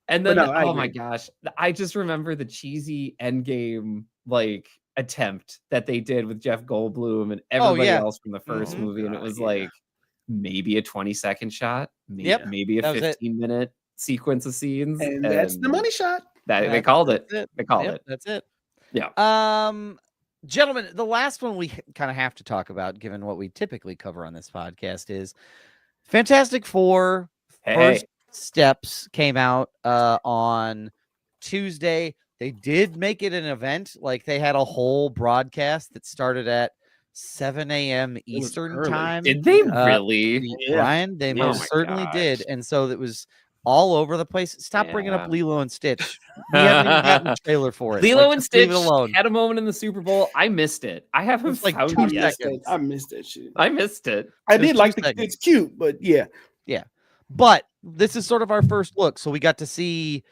And But then, no, I oh my agree. gosh, I just remember the cheesy Endgame like attempt that they did with Jeff Goldblum and everybody yeah. else from the first Mhm. movie, and it God, was yeah. like maybe a 20-second shot, maybe a that was it. 15-minute sequence of scenes, and that's the money shot. They called it. That's They called Yep, it. That's it. Yeah. Gentlemen, the last one we kind of have to talk about, given what we typically cover on this podcast, is Fantastic Four. First steps came out on Tuesday. They did make it an event. Like they had a whole broadcast that started at 7 a.m. Eastern early. time. Did they really? Yeah. Brian, they Oh most my certainly gosh. did. And so it was all over the place. Stop bringing Yeah. up Lilo and Stitch. We haven't even gotten a trailer for it. Lilo Like, and just leave Stitch it alone. had a moment in the Super Bowl. I missed it. I haven't It's like found 2 it yet. seconds. I missed that shit. I missed it. I It did was like 2 the seconds. it's cute, but yeah. But this is sort of our first look. So we got to see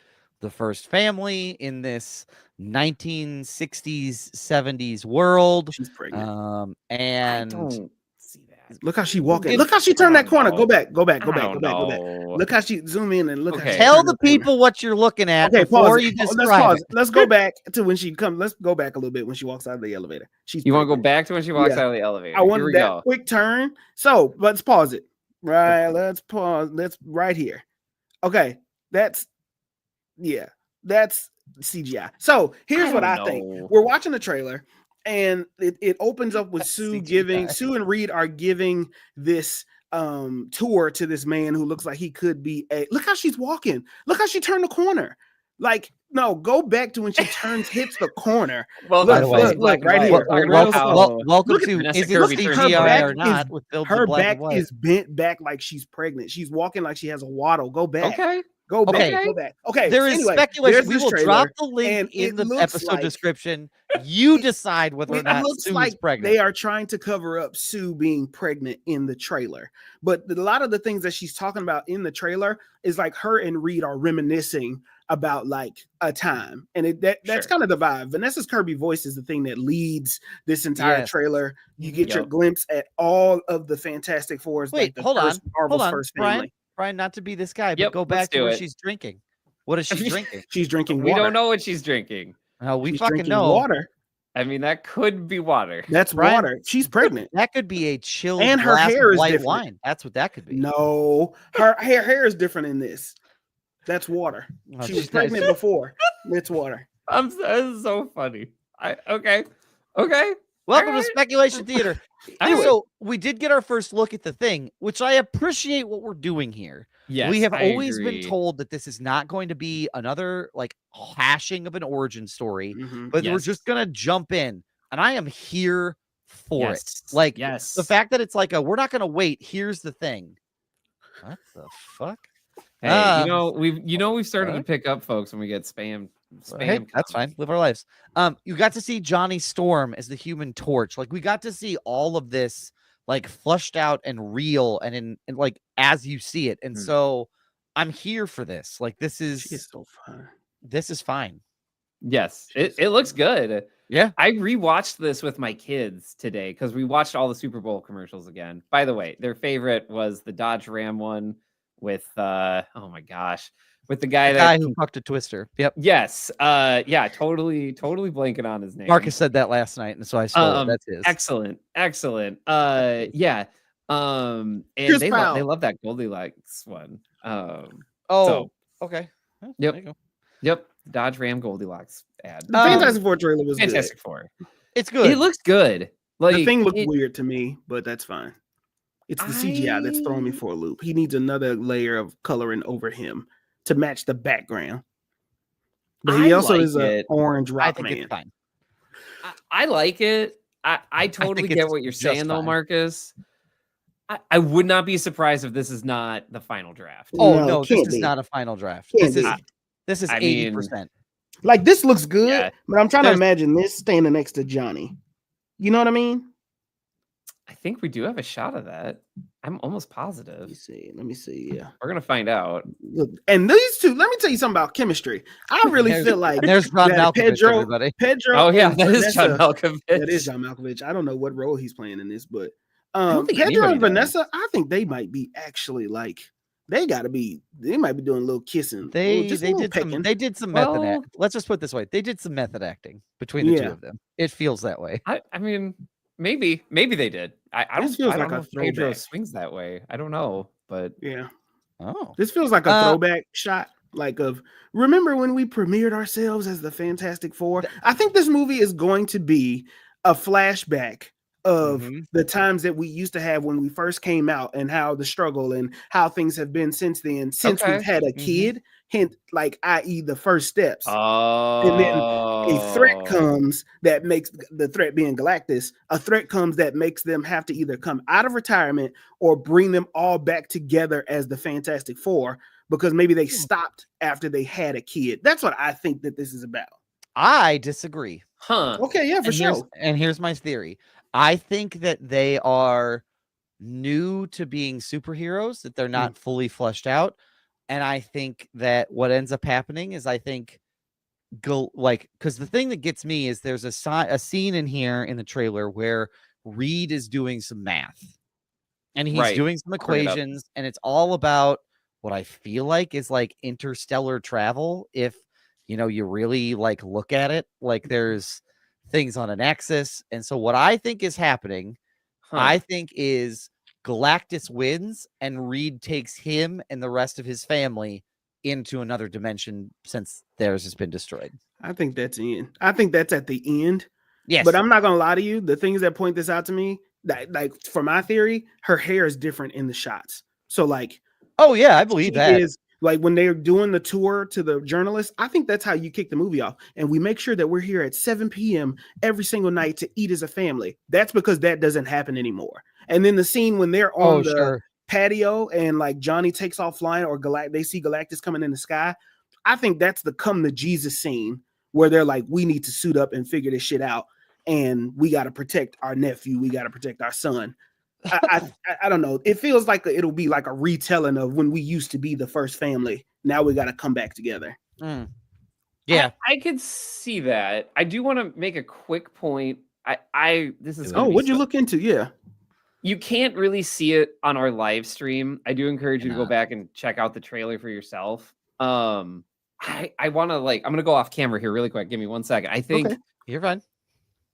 the first family in this 1960s, 70s world. She's pregnant. I And don't see that. Look how she walking. Look how she turned that corner. Go back. Go back. I Go back. don't Go back. Go back. know. Look how she zoom in and look. Okay. How she Tell turned the that corner. people what you're looking at Okay, before pause you it. Let's describe pause. it. Let's go back to when she comes. Let's go back a little bit when she walks out of the elevator. You want to go back to when she walks Yeah. out of the elevator? I Here wanted we that go. quick turn. So let's pause it. Right. Let's pause. That's right here. Okay. That's CGI. So here's what I think. know. We're watching the trailer, and it opens up with Sue CGI. and Reed are giving this tour to this man who looks like he could be look how she's walking. Look how she turned the corner. Like, no, go back to when she hits the corner. Well, By the way, look, right here. Welcome Look at to Vanessa Is It Kirby turns CGI back or not? With Bill her Black back and White. is bent back like she's pregnant. She's walking like she has a waddle. Go back. Okay. Go back. Okay. Go back. Okay. There is anyway, speculation. there's We this will trailer, drop the and link in it the looks episode like- description. You decide whether or It not looks Sue like is pregnant. they are trying to cover up Sue being pregnant in the trailer. But a lot of the things that she's talking about in the trailer is like her and Reed are reminiscing about like a time. And that's Sure. kind of the vibe. Vanessa Kirby voice is the thing that leads this entire Yes. trailer. You get your Yep. glimpse at all of the Fantastic Fours. Wait, like the hold first on. Marvel's Hold on, first family. Brian, not to be this guy, but Yep, go let's back to do where it. she's drinking. What is she drinking? She's drinking We water. don't know what she's drinking. No, we She's fucking drinking know. water. I mean, that could be water. That's Brian- water. She's pregnant. That could be a chilled And her glass hair of is white different. wine. That's what that could be. No, her hair is different in this. That's water. Oh, She was she's pregnant nice. before. It's water. This is so funny. Okay. Welcome Alright. to Speculation Theater. Alright. So we did get our first look at the thing, which I appreciate what we're doing here. Yes, we have I always agree. been told that this is not going to be another like hashing of an origin story, Mhm. but we're Yes. just gonna jump in, and I am here for it. Yes. Like yes, the fact that it's like we're not gonna wait. Here's the thing. What the fuck? Hey, we've started to what? pick up folks when we get spam. Hey, that's fine. Live our lives. You got to see Johnny Storm as the Human Torch. Like we got to see all of this like flushed out and real and in like as you see it. And Hmm. so I'm here for this. Like this She's is so fun. fine. Yes, it looks good. Yeah. I rewatched this with my kids today because we watched all the Super Bowl commercials again. By the way, their favorite was the Dodge Ram one with oh my gosh, with the guy The that guy who fucked a twister. Yep. yes, yeah, totally blanking on his name. Marcus said that last night, and so I stole it. That's his. Excellent. Yeah. And Chris they Powell. love that Goldilocks one. Oh, so- okay. Oh, Yep. there you go. Yep, Dodge Ram Goldilocks ad. The Fantastic Four trailer was Fantastic Four. It's good. It looks good. Like good. The thing looked it- weird to me, but that's fine. It's the CGI that's throwing me for a loop. He needs another layer of coloring over him to match the background. But he I also like is an it. orange I rock think man. it's fine. I like it. I totally think get it's what you're just saying though, fine. Marcus. I would not be surprised if this is not the final draft. Oh No, no, it this can't is be. not a final draft. Can't This is I mean, 80%. Like this looks good, Yeah. but I'm trying to There's- imagine this standing next to Johnny. You know what I mean? I think we do have a shot of that. I'm almost Let positive. me see. Let me see. Yeah. We're gonna find out. Look, and these two, let me tell you something about chemistry. I really There's- feel like And there's John that Malkovich, everybody. Pedro. Oh yeah, and that is John Vanessa- Malkovich. That is John Malkovich. I don't know what role he's playing in this, but don't think Pedro and anybody does. Vanessa, I think they might be actually like they might be doing a little kissing. They just a they little did some pecking. they did some method Well- act. Let's just put it this way. They did some method acting between the two Yeah. of them. It feels that way. I mean, maybe they did. I don't. This feels I don't like know a if Pedro throwback. swings that way. I don't know, but Yeah. Oh. This feels like a Uh, throwback shot. Like of remember when we premiered ourselves as the Fantastic Four? I think this movie is going to be a flashback of Mhm. the times that we used to have when we first came out and how the struggle and how things have been since then, since Okay. we've had a kid, hint like i.e. the first steps. oh, then a threat comes that makes the threat being Galactus, a threat comes that makes them have to either come out of retirement or bring them all back together as the Fantastic Four because maybe they stopped after they had a kid. That's what I think that this is about. I disagree. Huh? Okay, yeah, for And sure. here's my theory. I think that they are new to being superheroes, that they're not fully fleshed out. And I think that what ends up happening is because the thing that gets me is there's a scene in here in the trailer where Reed is doing some math. and he's doing some equations, and it's all about what I feel like is like interstellar travel. If you really like look at it, like there's things on an axis, and so what I think is happening, I think is Galactus wins, and Reed takes him and the rest of his family into another dimension since theirs has been destroyed. I think that's in. I think that's at the end. Yes, but I'm not gonna lie to you. The things that point this out to me, that like for my theory, her hair is different in the shots. So like, oh yeah, I believe that is like when they're doing the tour to the journalists. I think that's how you kick the movie off. And we make sure that we're here at 7 p.m. every single night to eat as a family. That's because that doesn't happen anymore. And then the scene when they're on the patio and like Johnny takes off flying, or they see Galactus coming in the sky. I think that's the come to Jesus scene where they're like, we need to suit up and figure this shit out, and we got to protect our nephew, we got to protect our son. I don't know. It feels like it'll be like a retelling of when we used to be the first family. Now we got to come back together. Yeah, I could see that. I do want to make a quick point. This is what'd you look into? Yeah. You can't really see it on our live stream. I do encourage you to go back and check out the trailer for yourself. I want to I'm going to go off camera here really quick. Give me 1 second. I think you're fine.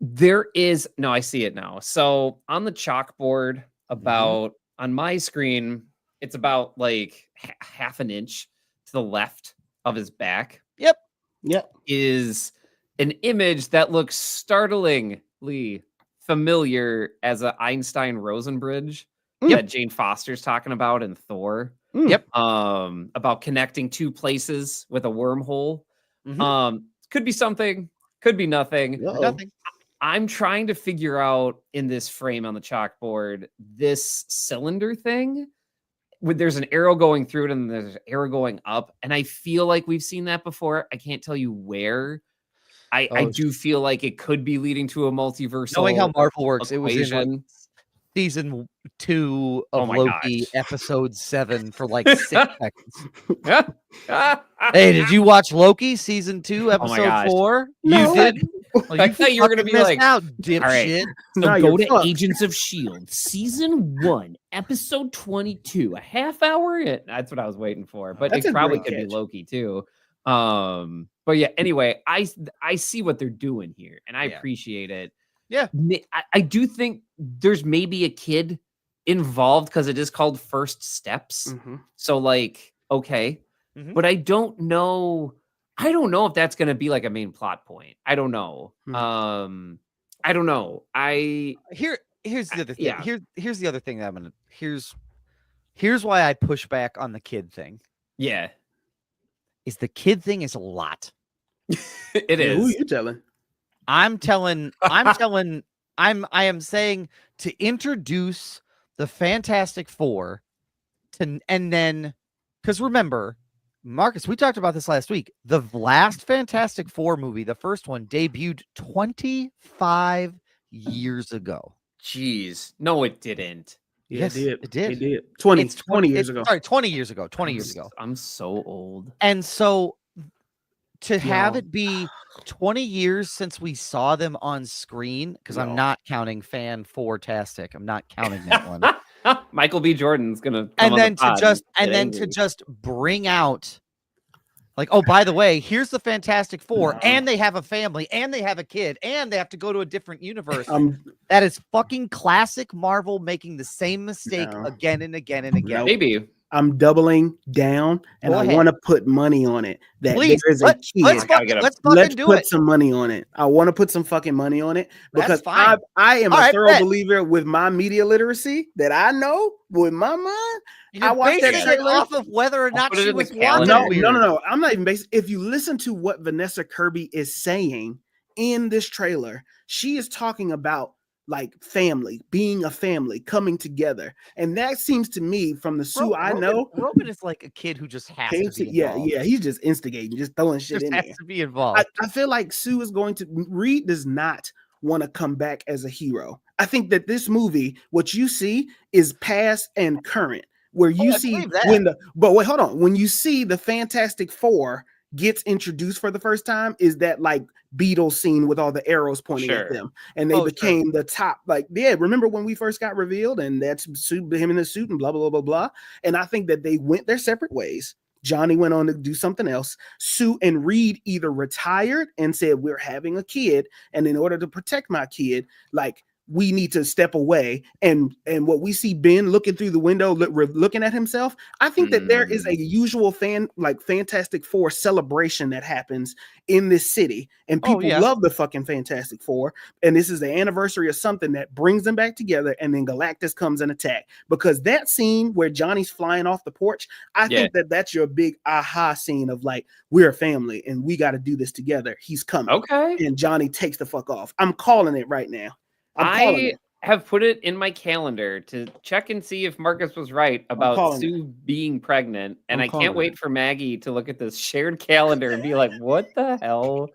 There is I see it now. So on the chalkboard on my screen, it's about like half an inch to the left of his back. Yep. Is an image that looks startlingly familiar as an Einstein-Rosen bridge that Jane Foster's talking about in Thor. Yep. About connecting two places with a wormhole. Could be something, could be nothing. Nothing. I'm trying to figure out in this frame on the chalkboard, this cylinder thing. There's an arrow going through it and there's an arrow going up. And I feel like we've seen that before. I can't tell you where. I do feel like it could be leading to a multiverse. Knowing how Marvel works, equation. It was in season 2 of Loki, episode 7 for like 6 seconds. Hey, did you watch Loki season 2, episode 4? No, you did. Well, I thought you were going to be like, out, dipshit. All right, so go to Agents of S.H.I.E.L.D. season 1, episode 22, a half hour in. That's what I was waiting for, but it probably could be Loki too. But yeah, anyway, I see what they're doing here and I appreciate it. Yeah. I do think there's maybe a kid involved because it is called First Steps. So like, okay. But I don't know if that's going to be like a main plot point. I don't know. I don't know. Here's the other thing. Here's the other thing that I'm going to here's why I push back on the kid thing. Yeah. Is the kid thing is a lot. It is. Who are you telling? I am saying to introduce the Fantastic Four and then, because remember, Marcus, we talked about this last week. The last Fantastic Four movie, the first one, debuted 25 years ago. Jeez. No, it didn't. Yeah, yes, it did. It did. 20 years ago. Sorry, 20 years ago. 20 years ago. I'm so old. And so to have it be 20 years since we saw them on screen, because I'm not counting Fan Four-tastic. I'm not counting that one. Michael B. Jordan's gonna to just bring out like, oh, by the way, here's the Fantastic Four, and they have a family, and they have a kid, and they have to go to a different universe. That is fucking classic Marvel making the same mistake again and again and again. Maybe. I'm doubling down, and I want to put money on it. That please, there is a kid. Let's put some money on it. I want to put some fucking money on it because I am a thorough believer with my media literacy that I know with my mind. I watched that trailer off of whether or not she was watching. No. I'm not even based. If you listen to what Vanessa Kirby is saying in this trailer, she is talking about like family, being a family, coming together. And that seems to me from the Sue I know. Roman is like a kid who just has to be involved. Yeah, he's just instigating, just throwing shit in there. Has to be involved. I feel like Sue is going to, Reed does not want to come back as a hero. I think that this movie, what you see is past and current, where you see when when you see the Fantastic Four gets introduced for the first time is that like Beatles scene with all the arrows pointing at them, and they became the top. Like, yeah, remember when we first got revealed, and that's him in the suit and blah blah blah blah blah. And I think that they went their separate ways. Johnny went on to do something else. Sue and Reed either retired and said, we're having a kid, and in order to protect my kid, like, we need to step away. And what we see Ben looking through the window, looking at himself, I think that there is a usual Fantastic Four celebration that happens in this city, and people love the fucking Fantastic Four, and this is the anniversary of something that brings them back together, and then Galactus comes and attack. Because that scene where Johnny's flying off the porch, I think that that's your big aha scene of like, we're a family and we got to do this together. He's coming. Okay. And Johnny takes the fuck off. I'm calling it right now. I have put it in my calendar to check and see if Marcus was right about Sue being pregnant. And I can't wait for Maggie to look at this shared calendar and be like, what the hell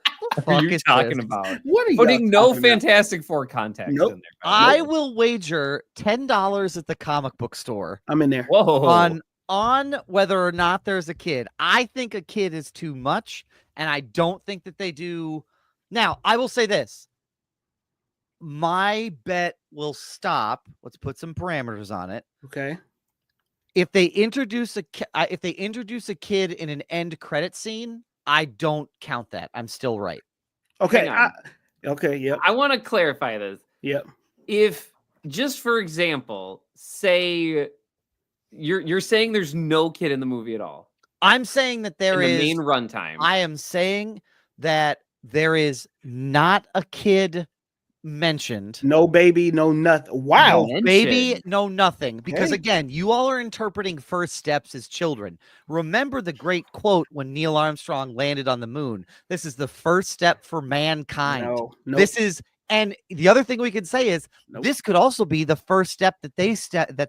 are you talking about? What are you putting no Fantastic Four context in there? I will wager $10 at the comic book store. I'm in there. Whoa. On whether or not there's a kid. I think a kid is too much, and I don't think that they do. Now, I will say this. My bet will stop. Let's put some parameters on it. Okay. If they introduce a kid in an end credit scene, I don't count that. I'm still right. Okay. Yep. I want to clarify this. Yep. If, just for example, say you're saying there's no kid in the movie at all. I'm saying that there is the main runtime. I am saying that there is not a kid mentioned. No baby, no nothing. Wow. No baby, no nothing. Because again, you all are interpreting first steps as children. Remember the great quote when Neil Armstrong landed on the moon. This is the first step for mankind. No. This is, and the other thing we could say is this could also be the first step that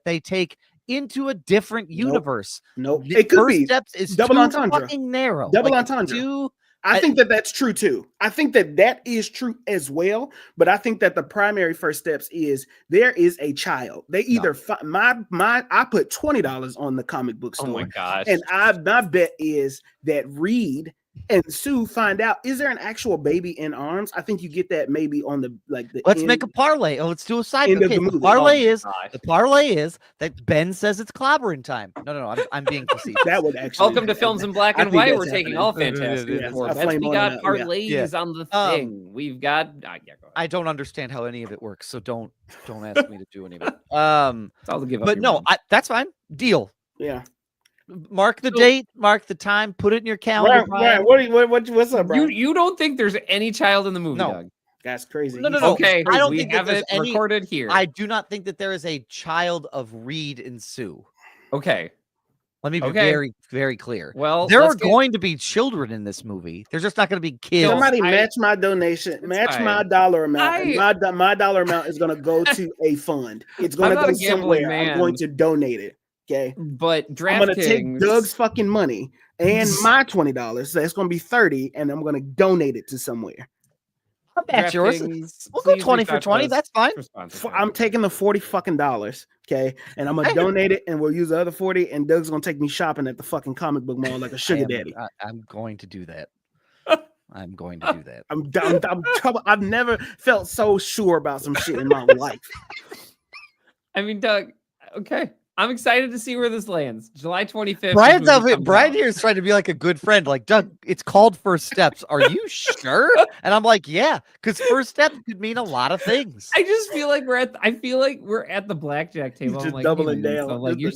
they take into a different universe. Nope. The It could first be steps is double too entendre. fucking narrow. Double entendre. I think that that's true too. I think that that is true as well. But I think that the primary first steps is there is a child. They either I put $20 on the comic book store. Oh my gosh! And my bet is that Reed and Sue find out, is there an actual baby in arms? I think you get that maybe on the let's make a parlay. Oh, let's do a side. End of Okay, the movie. the parlay is that Ben says it's clobbering time. No, I'm being facetious. That would actually. Welcome to Films in Black and White. We're taking all Fantastic Four. Yeah, We got parlays on the thing. We've got. Go ahead. I don't understand how any of it works, so don't ask me to do any of it. I'll give up. But no, that's fine. Deal. Yeah. Mark the date, mark the time, put it in your calendar. Right. What's up, bro? You don't think there's any child in the movie, Doug? That's crazy. No. Okay, I don't we think have that it there's recorded here. I do not think that there is a child of Reed and Sue. Okay. Let me be very, very clear. Well, there are going to be children in this movie. There's just not going to be kids. Somebody match my donation, match my dollar amount. My dollar amount is going to go to a fund. It's going to go somewhere. I'm going to donate it. Okay, but I'm going to take Doug's fucking money and my $20. So that's going to be $30, and I'm going to donate it to somewhere. I'll match yours. We'll go 20 for 20. That's fine. I'm taking the $40 fucking dollars. Okay, and I'm gonna donate it, and we'll use the other 40. And Doug's gonna take me shopping at the fucking comic book mall like a sugar daddy. I'm going to do that. I'm going to do that. I'm trouble. I've never felt so sure about some shit in my life. I mean, Doug. Okay. I'm excited to see where this lands. July 25th. Brian here is trying to be like a good friend. Like, Doug, it's called First Steps. Are you sure? And I'm like, yeah, because first step could mean a lot of things. I just feel like we're at the blackjack table. Just I'm like, doubling down. So like you're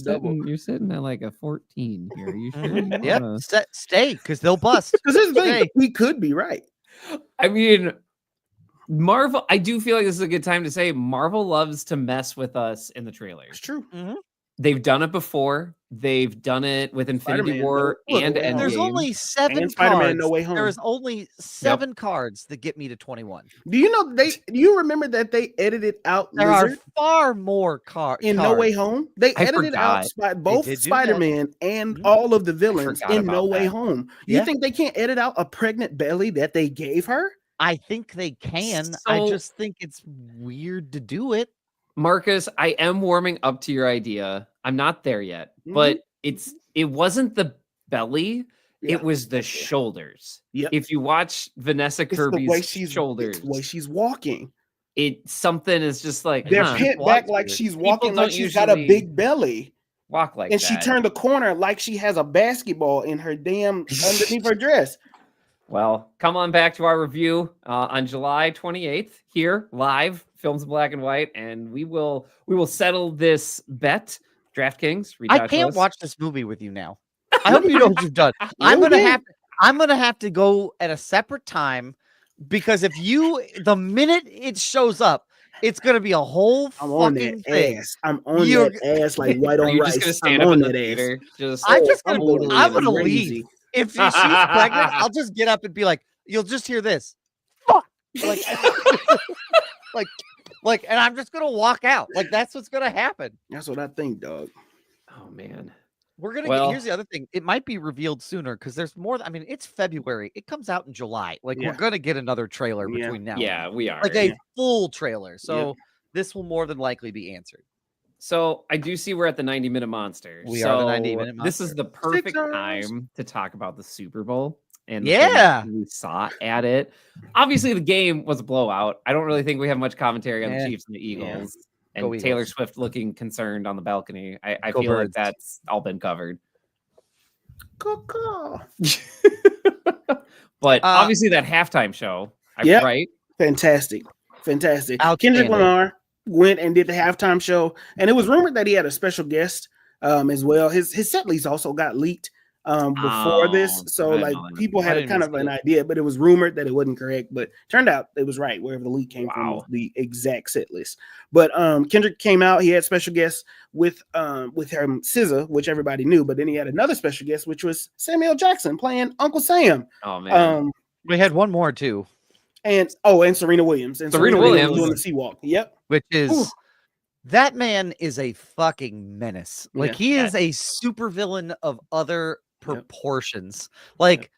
sitting at like a 14 here. Are you sure? Yeah, stay because they'll bust. Because this thing, we could be right. I mean, Marvel. I do feel like this is a good time to say Marvel loves to mess with us in the trailers. It's true. Mm-hmm. They've done it before. They've done it with Infinity War and Endgame. There's only 7 cards. No Way Home. There's only 7 cards that get me to 21. Do you know do you remember that they edited out there are far more cards in No Way Home? They edited out both Spider-Man and all of the villains in No Way Home. You think they can't edit out a pregnant belly that they gave her? I think they can. I just think it's weird to do it. Marcus, I am warming up to your idea. I'm not there yet, but it wasn't the belly. Yeah. It was the shoulders. Yep. If you watch Vanessa It's the way Kirby's she's shoulders, It's the way she's walking. something is just like They're huh, pent back like she's walking like don't she's got a usually big belly. walk like And that. she turned the corner like she has a basketball in her damn underneath her dress. Well, come on back to our review on July 28th here live, Films in Black and White, and we will settle this bet. DraftKings, reach I out to can't us. watch this movie with you now. I hope you know what you've done. I'm gonna have to go at a separate time because the minute it shows up, it's gonna be a whole I'm on fucking that thing. ass. I'm on that ass like white Are on you rice. just gonna stand I'm up on in the that ass. theater? Just I'm just gonna totally I'm gonna crazy. leave. If she's pregnant, I'll just get up and be like, you'll just hear this. Fuck. Like, like, and I'm just gonna walk out. Like that's what's gonna happen. That's what I think, dog. Oh man. We're gonna Well- get here's the other thing. It might be revealed sooner because there's more. I mean, it's February. It comes out in July. Like Yeah. we're gonna get another trailer Yeah. between now. and Yeah, then. we are. Like a full trailer. So this will more than likely be answered. So I do see we're at the 90-minute monster. We so are the 90-minute This is monster. the perfect Sixers. time to talk about the Super Bowl and the Yeah. things we saw at it. Obviously, the game was a blowout. I don't really think we have much commentary on the Yeah. Chiefs and the Eagles. And Go Taylor Eagles. Swift looking concerned on the balcony. I Go feel like Birds. that's all been covered. Cool. But obviously, that halftime show, Yep. right? Fantastic. Kendrick Outstanding. Lamar went and did the halftime show, and it was rumored that he had a special guest as well. His set list also got leaked before this, so I like know that. people I had didn't kind of see an it. idea, but it was rumored that it wasn't correct. But turned out it was right. Wherever the leak came from, Wow. was the exact set list. But Kendrick came out. He had special guests with SZA, which everybody knew. But then he had another special guest, which was Samuel Jackson playing Uncle Sam. Oh man. We had one more too, And Serena Williams. And Serena Williams. doing the C-Walk. Yep. which is Ooh. that man is a fucking menace. Like Yeah. he is a supervillain of other proportions. Like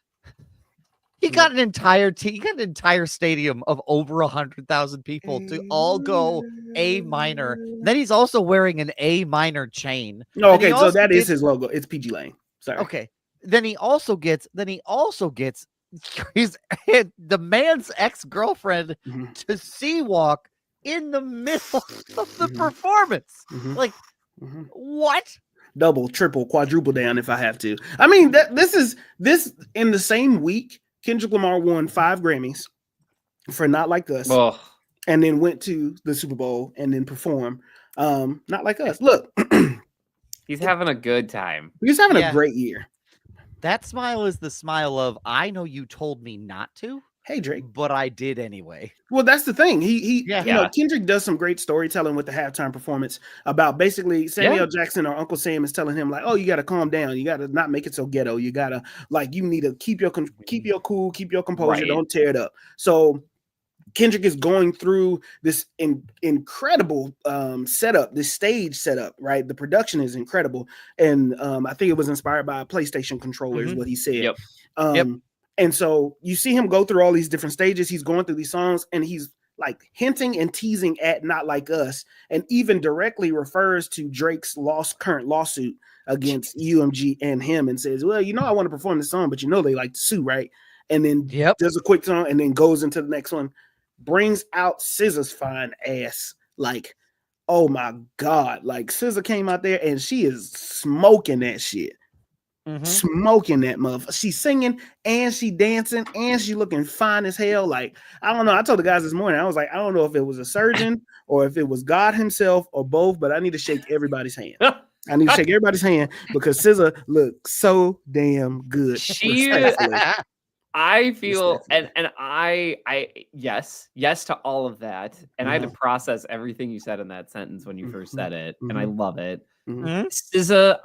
he got an entire team, he got an entire stadium of over 100,000 people to all go A minor. Then he's also wearing an A minor chain. No, And he okay, so also that is gets- his logo. It's PG Lane. Sorry. Okay. Then he also gets he's the man's ex-girlfriend Mhm. to sea walk in the middle of the Mhm. performance. Mhm. Like Mhm. what? Double, triple, quadruple down if I have to. I mean, this in the same week, Kendrick Lamar won 5 Grammys for Not Like Us, Oh, and then went to the Super Bowl and then performed Not Like Us. Look, he's having a good time. he was having Yeah. a great year. That smile is the smile of I know you told me not to, Hey, Drake. but I did anyway. Well, that's the thing. He Yeah. you know, Kendrick does some great storytelling with the halftime performance about basically Samuel Jackson or Uncle Sam is telling him like, "Oh, you got to calm down. You got to not make it so ghetto. You got to you need to keep your cool, keep your composure. Right. Don't tear it up." So Kendrick is going through this incredible setup, this stage setup, right? The production is incredible, and I think it was inspired by a PlayStation controller, is what he said. Yep. And so you see him go through all these different stages. He's going through these songs, and he's like hinting and teasing at Not Like Us, and even directly refers to Drake's current lawsuit against UMG and him, and says, "Well, I want to perform this song, but they like to sue, right?" And then does a quick song, and then goes into the next one. Brings out SZA's fine ass. Like, oh my God. Like, SZA came out there and she is smoking that shit. Smoking that motherfucker. She's singing and she dancing and she looking fine as hell. Like, I don't know. I told the guys this morning, I was like, I don't know if it was a surgeon or if it was God himself or both, but I need to shake everybody's hand. I need to shake everybody's hand because SZA looks so damn good. She I feel and I yes to all of that, and I had to process everything you said in that sentence when you first said it, and I love it. SZA,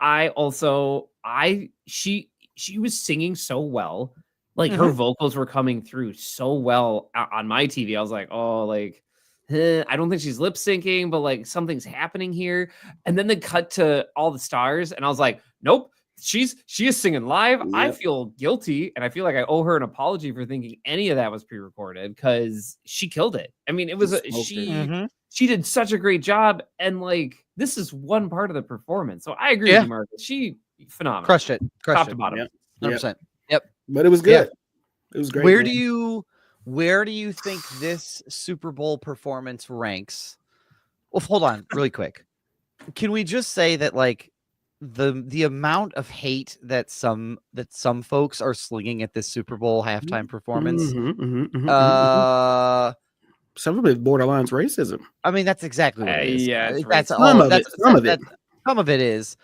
she was singing so well, like her vocals were coming through so well on my TV. I was like, oh, like I don't think she's lip syncing, but like something's happening here. And then they cut to all the stars, and I was like, nope. She is singing live. Yep. I feel guilty, and I feel like I owe her an apology for thinking any of that was pre-recorded because she killed it. I mean, it was she did such a great job, and like this is one part of the performance. So I agree with you, Marcus. She phenomenal, Crushed it. top to bottom. Yep. 100%. But it was good. It was great. Where man. do you think this Super Bowl performance ranks? Well, hold on, really quick. Can we just say that like the amount of hate that some folks are slinging at this Super Bowl halftime performance? Some of it borderlines racism. I mean, that's exactly what it is. Yeah, it's That's racist. all. Some of it. Some of it is.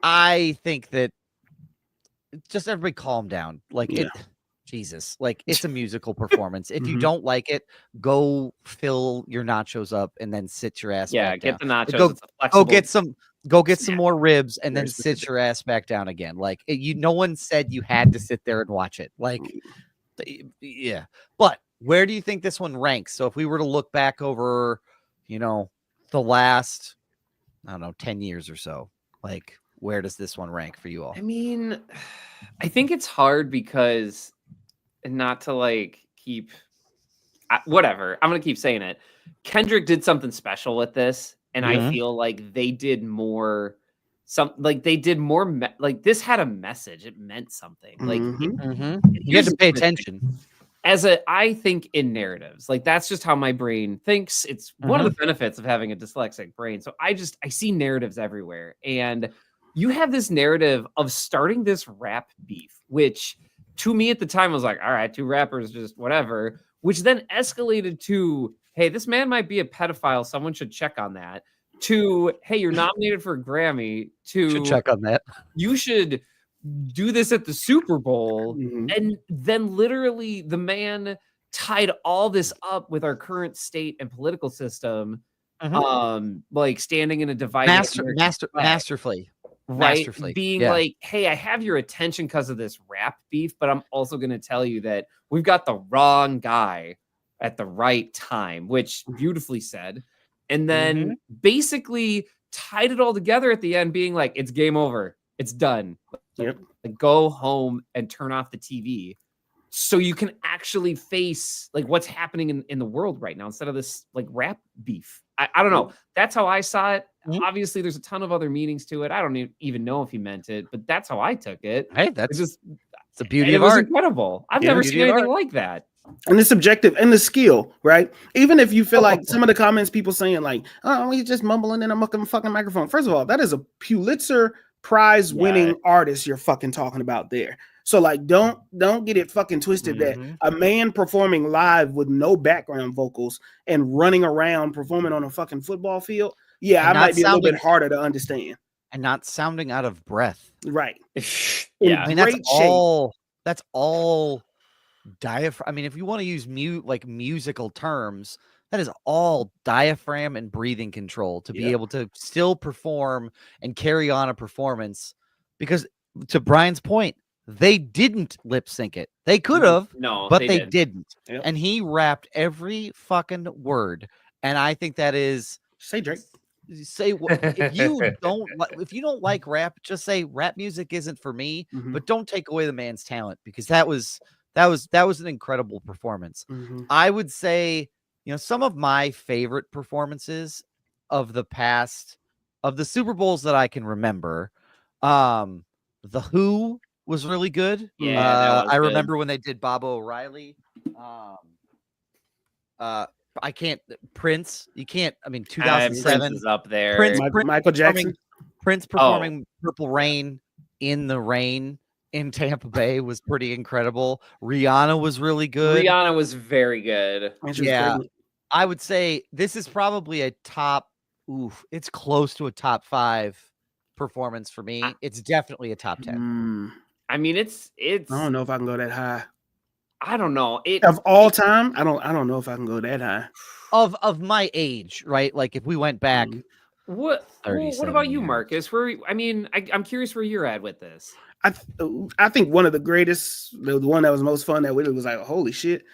I think that just everybody calm down. Like Yeah. Jesus, like it's a musical performance. If you don't like it, go fill your nachos up and then sit your ass Yeah, back get down. the nachos. Go- It's a flexible. Go get some more ribs and then Very sit specific. your ass back down again. Like no one said you had to sit there and watch it. Like yeah. But where do you think this one ranks? So if we were to look back over, the last, I don't know, 10 years or so, like where does this one rank for you all? I mean, I think it's hard because not to like keep whatever. I'm gonna keep saying it. Kendrick did something special with this, and I feel like they did more. Like this had a message. It meant something. Like You had to pay attention. I think in narratives, like that's just how my brain thinks. It's one of the benefits of having a dyslexic brain. So I see narratives everywhere, and you have this narrative of starting this rap beef, which to me at the time was like, all right, two rappers, just whatever, which then escalated to, hey, this man might be a pedophile. Someone should check on that. To, hey, you're nominated for a Grammy. To Should check on that. You should do this at the Super Bowl. And then literally the man tied all this up with our current state and political system, like standing in a divided masterfully. Right. Masterfully. Being like, hey, I have your attention because of this rap beef, but I'm also going to tell you that we've got the wrong guy at the right time, which beautifully said. And then basically tied it all together at the end, being like, it's game over. It's done. Like, go home and turn off the TV so you can actually face like what's happening in the world right now instead of this like rap beef. I don't know. That's how I saw it. Obviously, there's a ton of other meanings to it. I don't even know if he meant it, but that's how I took it. Hey, it's the beauty it of was art. Incredible. I've never seen anything like that. And the subjective and the skill, right? Even if you feel like some of the comments people saying like, oh, he's just mumbling in a fucking microphone. First of all, that is a Pulitzer Prize winning artist you're fucking talking about there. So like, don't get it fucking twisted that a man performing live with no background vocals and running around performing on a fucking football field. Yeah, I might be a little bit harder to understand. And not sounding out of breath. Right. Yeah. I mean, that's all diaphragm. I mean, if you want to use musical terms, that is all diaphragm and breathing control to be able to still perform and carry on a performance. Because to Brian's point, they didn't lip sync it. They could have, but they didn't. Yep. And he rapped every fucking word. And I think that is say Drake. Say if you don't like rap, just say rap music isn't for me. But don't take away the man's talent because that was an incredible performance. I would say, some of my favorite performances of the past of the Super Bowls that I can remember, The Who was really good. Yeah, I remember when they did Bob O'Reilly. I can't Prince. You can't. I mean, 2007 Prince is up there. Michael Jackson. Prince performing Purple Rain in the rain in Tampa Bay was pretty incredible. Rihanna was really good. Rihanna was very good. Yeah, I would say this is probably a top. It's close to a top 5 performance for me. It's definitely a top 10. I mean, it's. I don't know if I can go that high. I don't know. Of all time, I don't know if I can go that high. Of my age, right? Like if we went back. What about you, Marcus? I'm curious where you're at with this. I think one of the greatest, the one that was most fun that was like, holy shit,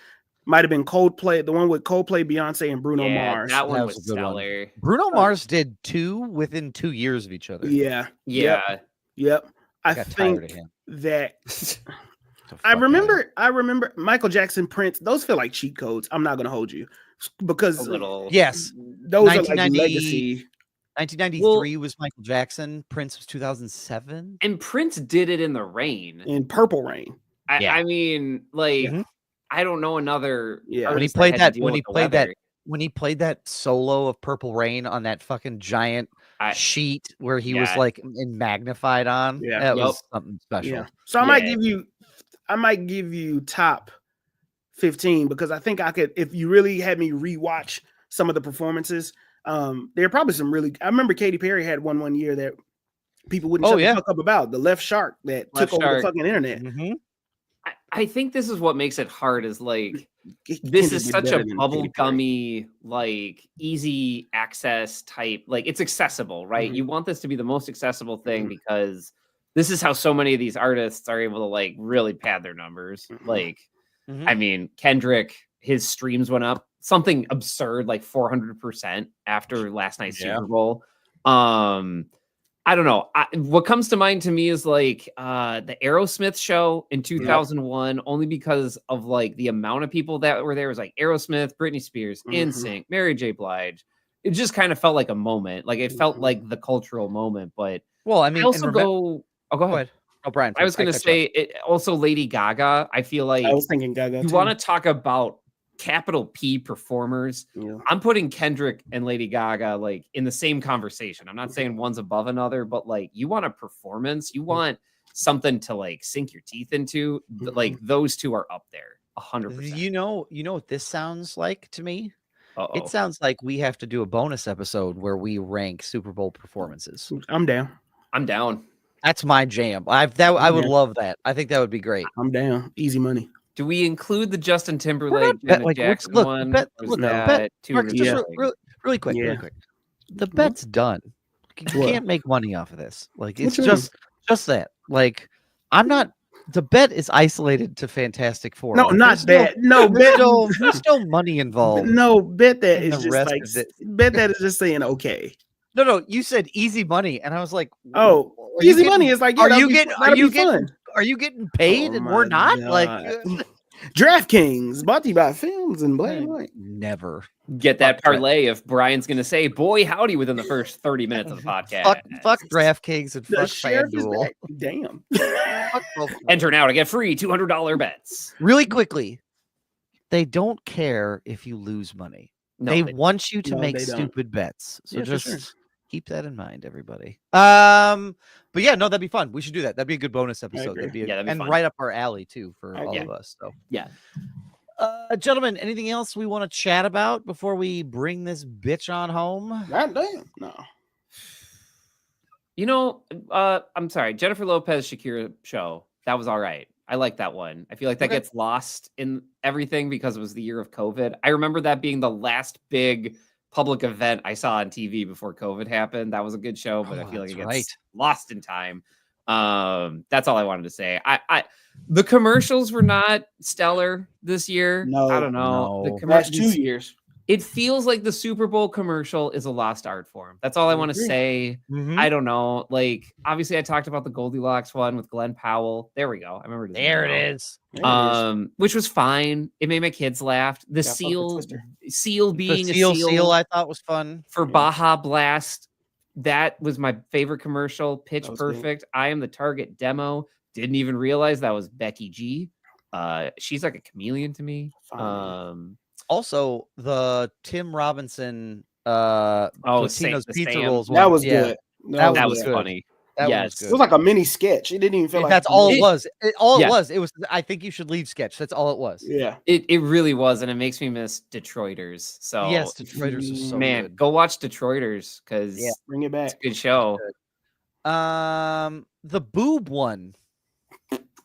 might have been Coldplay, the one with Coldplay, Beyonce, and Bruno Mars. That one was stellar. Bruno Mars did 2 within 2 years of each other. Yeah. Yep. I think that I remember Michael Jackson, Prince. Those feel like cheat codes. I'm not gonna hold you because yes, those are like legacy. 1993 was Michael Jackson. Prince was 2007, and Prince did it in the rain, in Purple Rain. I mean, like, Mhm. I don't know another. Yeah. When he artist played had to that, deal when with he the played that, weather. when he played that solo of Purple Rain on that fucking giant I- sheet where he was Yeah. like in magnified on, Yeah. that Yep. was something special. Yeah. So I might give you top 15 because I think I could, if you really had me rewatch some of the performances, there are probably some really. I remember Katy Perry had one year that people wouldn't shut the fuck up about, the Left Shark that Left took over Shark. the fucking internet. Mhm. I think this is what makes it hard. Is like this Kendrick is did such better a than Katy Perry. bubblegummy, like easy access type. Like it's accessible, right? Mhm. You want this to be the most accessible thing because this is how so many of these artists are able to like really pad their numbers. Mhm. Like, Mhm. I mean, Kendrick, his streams went up something absurd, like 400% after last night's Yeah. Super Bowl. I don't know. What comes to mind to me is like the Aerosmith show in 2001, only because of like the amount of people that were there. It was like Aerosmith, Britney Spears, Mhm. NSYNC, Mary J. Blige. It just kind of felt like a moment. Like it felt Mhm. like the cultural moment. But Well, I I mean, also and go. Oh, go go ahead. ahead. Oh, Brian, I was going to cut you off. say it, also Lady Gaga. I feel like I was thinking Gaga. you want to talk about capital P performers. Yeah. I'm putting Kendrick and Lady Gaga like in the same conversation. I'm not saying one's above another, but like you want a performance, you want something to like sink your teeth into. Like those two are up there 100%. You know what this sounds like to me? Uh-oh. It sounds like we have to do a bonus episode where we rank Super Bowl performances. I'm down. I'm down. That's my jam. I would love that. I think that would be great. I'm down. Easy money. Do we include the Justin We're Timberlake not bet- Janet like, Jackson look, one? bet- Or is look, that bet- too Marcus, just ridiculous? really quick, really Yeah. quick. The bet's done. You What? can't make money off of this. Like What it's you mean? just that. Like I'm not. The bet is isolated to Fantastic Four. No, Like, not there's still- that. No, there's still money involved. No, bet that in is the just rest like of it. bet that is just saying okay. No, you said easy money, and I was like, Oh, are you easy getting- money is like, yeah, Are that'd you be- getting? that'd Are you be fun. getting? Are you getting paid Oh and we're my not? Like God. DraftKings brought to you by Films and Black and White. never. Get that Fuck that. parlay if Brian's going to say, boy, howdy, within the first 30 minutes of the podcast. Fuck DraftKings and The fuck sheriff is FanDuel. back. Damn. Fuck both of them. Enter now to get free $200 bets. Really quickly, they don't care if you lose money. No, they want you to No, make they don't. stupid bets. So Yeah, for just sure. keep that in mind, everybody. But yeah, no, that'd be fun. We should do that. That'd be a good bonus episode. agree. That'd be Yeah, that'd be and fun. right up our alley too for all Yeah. of us. So Yeah. Gentlemen, anything else we want to chat about before we bring this bitch on home? God damn. No. You know, I'm sorry, Jennifer Lopez Shakira show. That was all right. I like that one. I feel like that Okay. gets lost in everything because it was the year of COVID. I remember that being the last big public event I saw on TV before COVID happened. That was a good show, but I Oh, feel like it that's gets right. lost in time. That's all I wanted to say. The commercials were not stellar this year. No, I don't know. no. The Last commercials. 2 years. It feels like the Super Bowl commercial is a lost art form. That's all I want to agree. say. Mhm. I don't know. Like, obviously, I talked about the Goldilocks one with Glenn Powell. There we go. I remember. There it is. There it is. Which was fine. It made my kids laugh. The Yeah, fuck the seal Twister. being The a seal I thought was fun. for Baja Blast. That was my favorite commercial. Pitch That was good. Perfect. I am the target demo. Didn't even realize that was Becky G. She's like a chameleon to me. Fine. Also, the Tim Robinson Oh, Totino's the Pizza Sam. Rolls That one. was Yeah, good. That was good. funny. That Yes. was It good. was like a mini sketch. It didn't even feel like That's all it It- was. Yeah. It was. I think you should leave sketch. That's all it was. Yeah. It really was, and it makes me miss Detroiters. So Yes, Detroiters are so man, good. go watch Detroiters because Yeah. Bring it back. it's a good show. The boob one,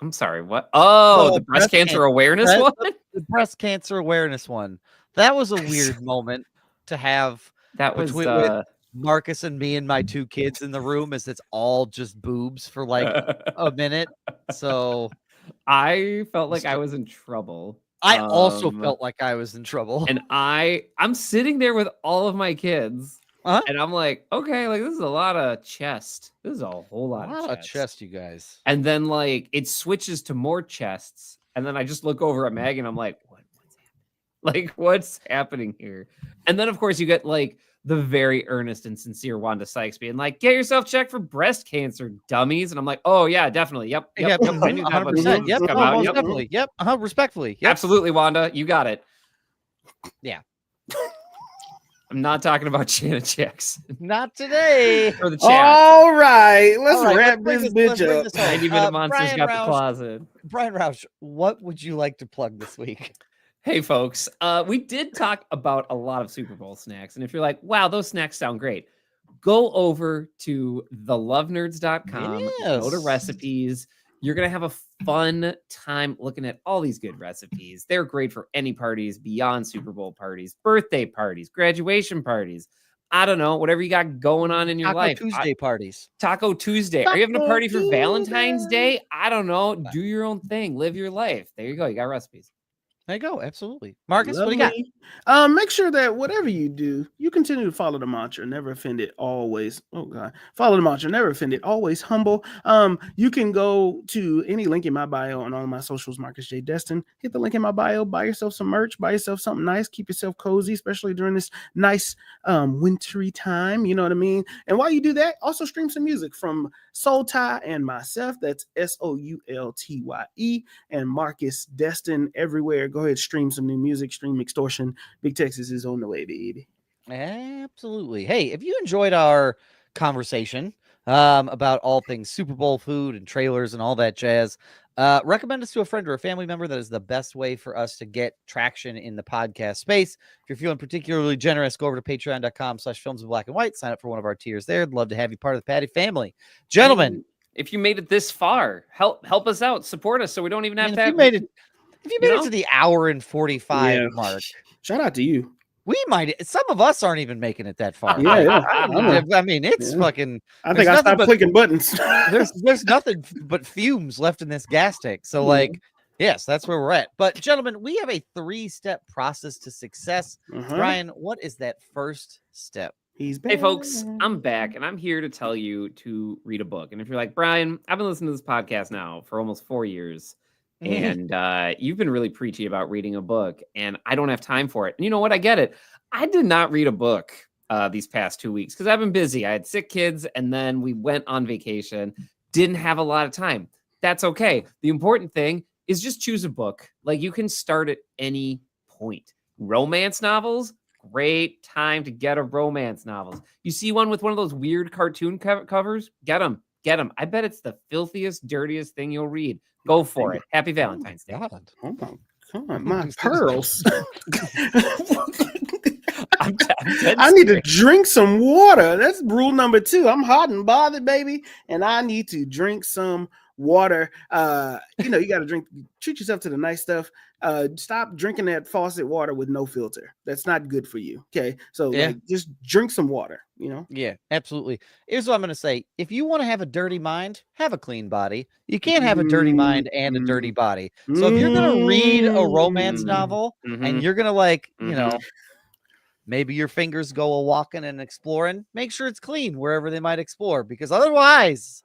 I'm sorry, what? Oh, The the breast breast cancer cancer- awareness breast- one. the breast cancer awareness one. That was a weird moment to have That was between- with Marcus and me and my two kids in the room, as it's all just boobs for like a minute. So I felt like I was in trouble. I also Um, felt like I was in trouble. and I'm sitting there with all of my kids, Uh-huh. and I'm like, okay, like this is a lot of chest. This is a whole a lot, lot of of chest, you guys. And then like it switches to more chests, and then I just look over at Maggie and I'm like, what's happening? Like, what's happening here? And then of course you get like the very earnest and sincere Wanda Sykes being like, get yourself checked for breast cancer, dummies. And I'm like, oh yeah, definitely. Yep. I knew that 100%. Yep. Most definitely. Yep. Respectfully. Yep. Absolutely, Wanda. You got it. Yeah. I'm not talking about Shannon checks. Not today. For the chat. All right, let's wrap this bitch up. 90-minute monsters got the closet. Brian Roush, what would you like to plug this week? Hey, folks. We did talk about a lot of Super Bowl snacks. And if you're like, wow, those snacks sound great, go over to thelovenerds.com, go to recipes. You're going to have a fun time looking at all these good recipes. They're great for any parties beyond Super Bowl parties, birthday parties, graduation parties. I don't know, whatever you got going on in your life. Tuesday parties. Taco Tuesday. Are you having a party for Valentine's Day? I don't know. Do your own thing. Live your life. There you go. You got recipes. There you go. Absolutely. Marcus, what do you got? Make sure that whatever you do, you continue to follow the mantra, never offended, always. Oh God. Follow the mantra, never offended, always humble. You can go to any link in my bio on all of my socials, Marcus J. Destin. Hit the link in my bio, buy yourself some merch, buy yourself something nice, keep yourself cozy, especially during this nice wintry time. You know what I mean? And while you do that, also stream some music from Soul Tie and myself. That's SOULTYE and Marcus Destin everywhere. Go ahead, stream some new music, stream Extortion. Big Texas is on the way, baby. Absolutely. Hey, if you enjoyed our conversation about all things Super Bowl food and trailers and all that jazz, recommend us to a friend or a family member. That is the best way for us to get traction in the podcast space. If you're feeling particularly generous, go over to patreon.com/films in black and white. Sign up for one of our tiers there. I'd love to have you part of the Patty family. Gentlemen, if you made it this far, help us out, support us so we don't even have to have if you made it to the hour and 45 mark, shout out to you. We might. Some of us aren't even making it that far. I mean, it's fucking. I think I stopped clicking buttons. There's nothing but fumes left in this gas tank. So, like, yes, that's where we're at. But, gentlemen, we have a 3-step process to success. Brian, what is that first step? He's back. Hey, folks, I'm back, and I'm here to tell you to read a book. And if you're like, Brian, I've been listening to this podcast now for almost 4 years. And you've been really preachy about reading a book, and I don't have time for it. And you know what? I get it. I did not read a book these past 2 weeks because I've been busy. I had sick kids, and then we went on vacation. Didn't have a lot of time. That's okay. The important thing is just choose a book. Like, you can start at any point. Romance novels, great time to get a romance novel. You see one with one of those weird cartoon covers? Get them. Get them. I bet it's the filthiest, dirtiest thing you'll read. Go for it. Happy Valentine's Day. Oh my God, my pearls. I need to drink some water. That's rule number 2. I'm hot and bothered, baby, and I need to drink some water. You got to treat yourself to the nice stuff. Stop drinking that faucet water with no filter. That's not good for you. Okay. So just drink some water, Yeah, absolutely. Here's what I'm going to say. If you want to have a dirty mind, have a clean body. You can't have a dirty mind and a dirty body. So if you're going to read a romance novel and you're going to maybe your fingers go a walking and exploring, make sure it's clean wherever they might explore, because otherwise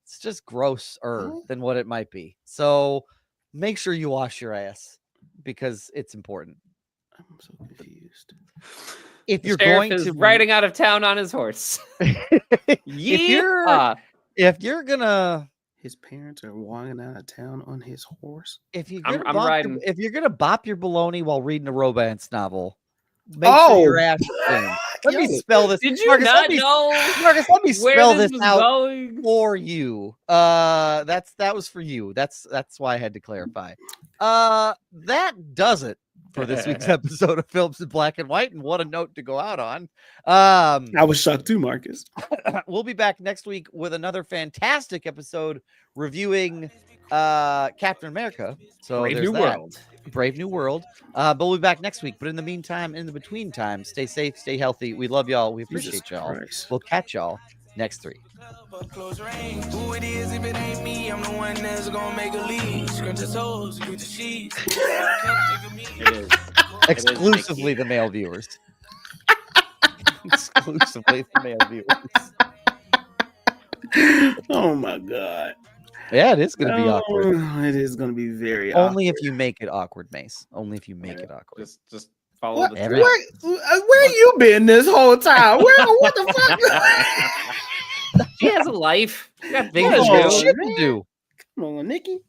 it's just grosser than what it might be. So make sure you wash your ass because it's important. I'm so confused. If you're going to riding out of town on his horse, if you're gonna, his parents are walking out of town on his horse. If you're gonna bop your baloney while reading a romance novel, make sure your ass is clean. Let me spell this. Did you Marcus, not know? Marcus, let me spell this out for you. That was for you. That's why I had to clarify. That does it for this week's episode of Films in Black and White, and what a note to go out on. I was shocked too, Marcus. We'll be back next week with another fantastic episode reviewing Captain America. So Brave New World. Brave New World. But we'll be back next week. But in the meantime, in the between time, stay safe, stay healthy. We love y'all. We appreciate y'all. Christ. We'll catch y'all next 3. Who it is if it ain't me? I'm the one that's gonna make a lead. Scrunch the toes, get the sheets. Exclusively the male viewers. Exclusively the male viewers. Oh my God. Yeah, it is going to be awkward. It is going to be very awkward. Only if you make it awkward, Mace. Only if you make it awkward. Just Follow What, the Every- trail. where you been this whole time? What the fuck? She has a life. She got things Yeah, to she got do. shit to do. Come on, Nikki.